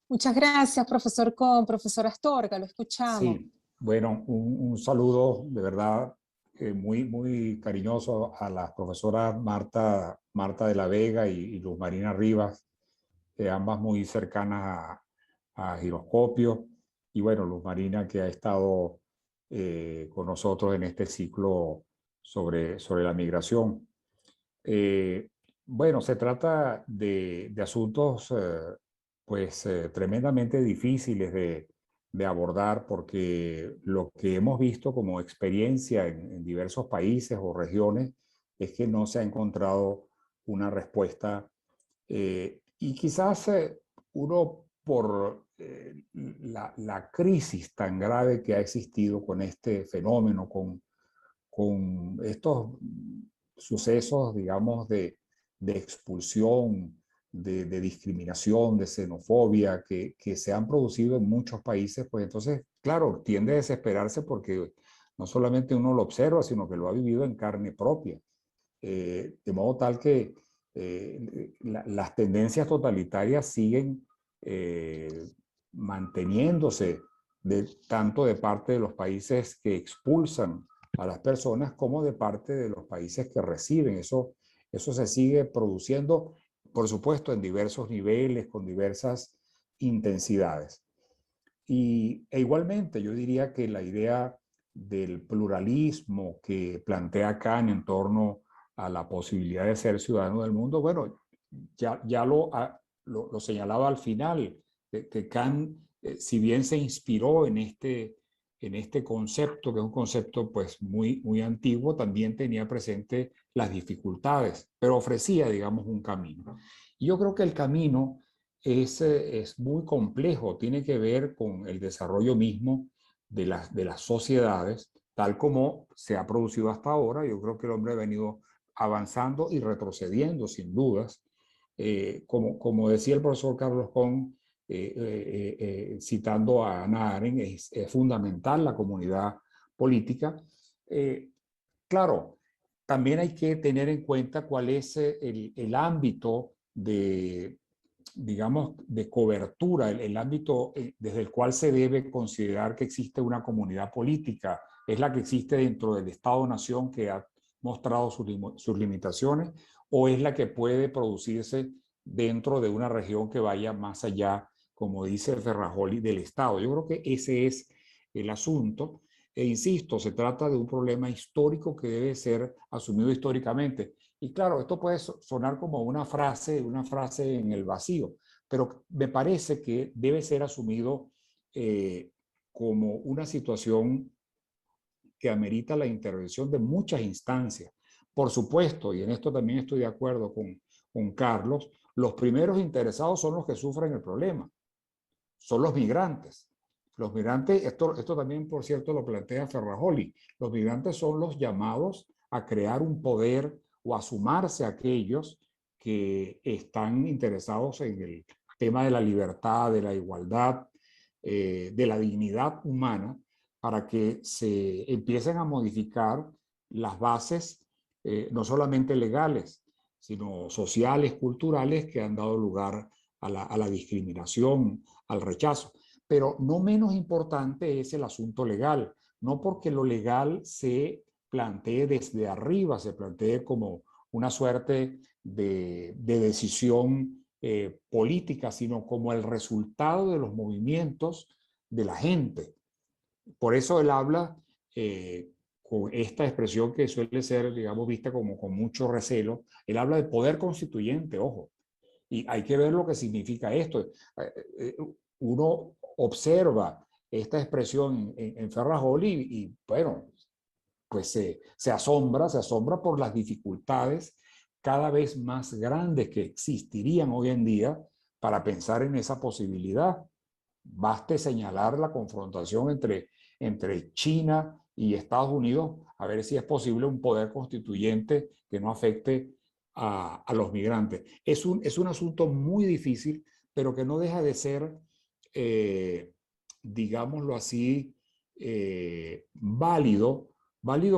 Muchas gracias, profesor Con. Profesor Astorga, lo escuchamos. Sí, bueno, un saludo de verdad muy, muy cariñoso a las profesoras Marta de la Vega y Luz Marina Rivas, ambas muy cercanas a Giroscopio. Y bueno, Luz Marina, que ha estado con nosotros en este ciclo sobre la migración. Bueno, se trata de asuntos tremendamente difíciles de abordar, porque lo que hemos visto como experiencia en diversos países o regiones es que no se ha encontrado una respuesta. Y quizás uno por la crisis tan grave que ha existido con este fenómeno, con estos sucesos, digamos, de expulsión, de discriminación, de xenofobia que se han producido en muchos países, pues entonces, claro, tiende a desesperarse porque no solamente uno lo observa, sino que lo ha vivido en carne propia. De modo tal que las tendencias totalitarias siguen manteniéndose tanto de parte de los países que expulsan a las personas como de parte de los países que reciben. Eso se sigue produciendo, por supuesto, en diversos niveles, con diversas intensidades. E igualmente, yo diría que la idea del pluralismo que plantea Kant en torno a la posibilidad de ser ciudadano del mundo, bueno, ya lo señalaba al final, que Kant, si bien se inspiró en este concepto, que es un concepto pues muy antiguo, también tenía presente las dificultades, pero ofrecía, digamos, un camino. Y yo creo que el camino es muy complejo, tiene que ver con el desarrollo mismo de las sociedades, tal como se ha producido hasta ahora. Yo creo que el hombre ha venido avanzando y retrocediendo, sin dudas. Como decía el profesor Carlos Kohn, citando a Hannah Arendt, es fundamental la comunidad política. Claro, también hay que tener en cuenta cuál es el ámbito de, digamos, de cobertura, el ámbito desde el cual se debe considerar que existe una comunidad política. ¿Es la que existe dentro del Estado-Nación que ha mostrado sus limitaciones, o es la que puede producirse dentro de una región que vaya más allá, como dice Ferrajoli, del Estado? Yo creo que ese es el asunto. E insisto, se trata de un problema histórico que debe ser asumido históricamente. Y claro, esto puede sonar como una frase en el vacío, pero me parece que debe ser asumido como una situación que amerita la intervención de muchas instancias. Por supuesto, y en esto también estoy de acuerdo con Carlos, los primeros interesados son los que sufren el problema, son los migrantes. Los migrantes, esto también, por cierto, lo plantea Ferrajoli, los migrantes son los llamados a crear un poder o a sumarse a aquellos que están interesados en el tema de la libertad, de la igualdad, de la dignidad humana, para que se empiecen a modificar las bases, no solamente legales, sino sociales, culturales, que han dado lugar a la discriminación, al rechazo. Pero no menos importante es el asunto legal, no porque lo legal se plantee desde arriba, se plantee como una suerte de decisión política, sino como el resultado de los movimientos de la gente. Por eso él habla con esta expresión que suele ser, digamos, vista como con mucho recelo. Él habla de poder constituyente, ojo, y hay que ver lo que significa esto. Uno observa esta expresión en Ferrajoli y bueno, pues se asombra por las dificultades cada vez más grandes que existirían hoy en día para pensar en esa posibilidad. Baste señalar la confrontación entre China y Estados Unidos, a ver si es posible un poder constituyente que no afecte a los migrantes. Es un asunto muy difícil, pero que no deja de ser, digámoslo así, válido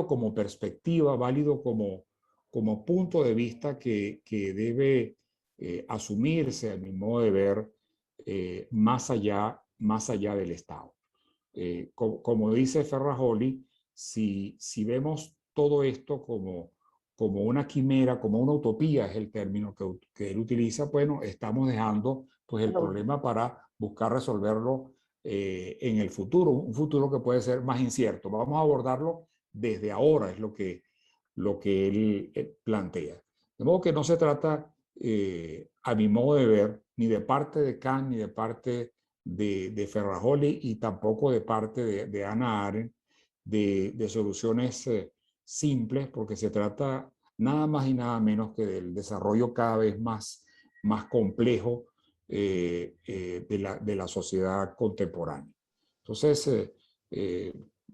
como perspectiva, válido como punto de vista que debe asumirse, a mi modo de ver, más allá del Estado. Como dice Ferrajoli, si vemos todo esto como una quimera, como una utopía, es el término que él utiliza, bueno, estamos dejando pues el problema para buscar resolverlo en el futuro, un futuro que puede ser más incierto. Vamos a abordarlo desde ahora, es lo que él plantea. De modo que no se trata, a mi modo de ver, ni de parte de Kant, ni de parte de Ferrajoli, y tampoco de parte de Hannah Arendt, de soluciones simples, porque se trata nada más y nada menos que del desarrollo cada vez más complejo de la sociedad contemporánea. Entonces,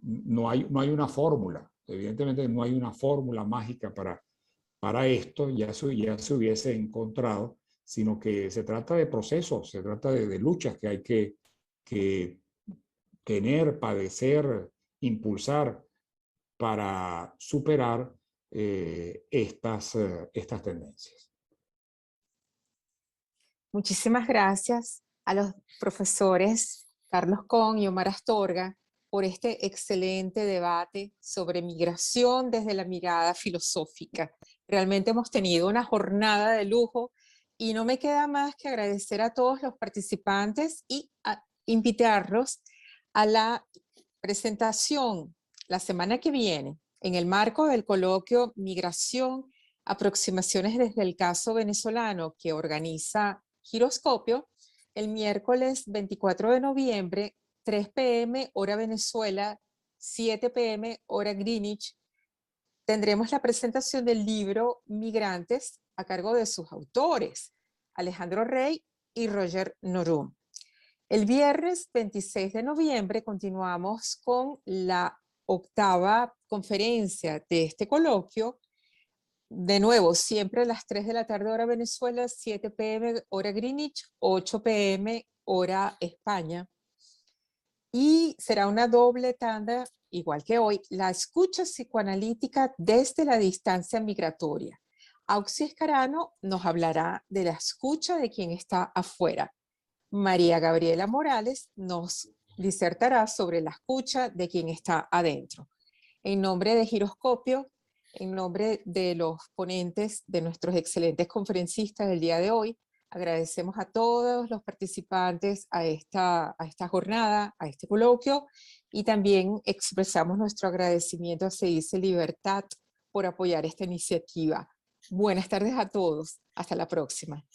no hay una fórmula, evidentemente no hay una fórmula mágica para esto, ya se hubiese encontrado, sino que se trata de procesos, se trata de luchas que hay que tener, padecer, impulsar para superar estas tendencias. Muchísimas gracias a los profesores Carlos Kohn y Omar Astorga por este excelente debate sobre migración desde la mirada filosófica. Realmente hemos tenido una jornada de lujo y no me queda más que agradecer a todos los participantes y invitarlos a la presentación la semana que viene en el marco del coloquio Migración, aproximaciones desde el caso venezolano que organiza Giroscopio, el miércoles 24 de noviembre, 3 p.m. hora Venezuela, 7 p.m. hora Greenwich. Tendremos la presentación del libro Migrantes a cargo de sus autores, Alejandro Rey y Roger Norum. El viernes 26 de noviembre continuamos con la 8ª conferencia de este coloquio. De nuevo, siempre a las 3 de la tarde hora Venezuela, 7 p.m. hora Greenwich, 8 p.m. hora España. Y será una doble tanda, igual que hoy, la escucha psicoanalítica desde la distancia migratoria. Auxi Escarano nos hablará de la escucha de quien está afuera. María Gabriela Morales nos disertará sobre la escucha de quien está adentro. En nombre de Giroscopio, en nombre de los ponentes, de nuestros excelentes conferencistas del día de hoy, agradecemos a todos los participantes a esta jornada, a este coloquio, y también expresamos nuestro agradecimiento a Se Dice Libertad por apoyar esta iniciativa. Buenas tardes a todos. Hasta la próxima.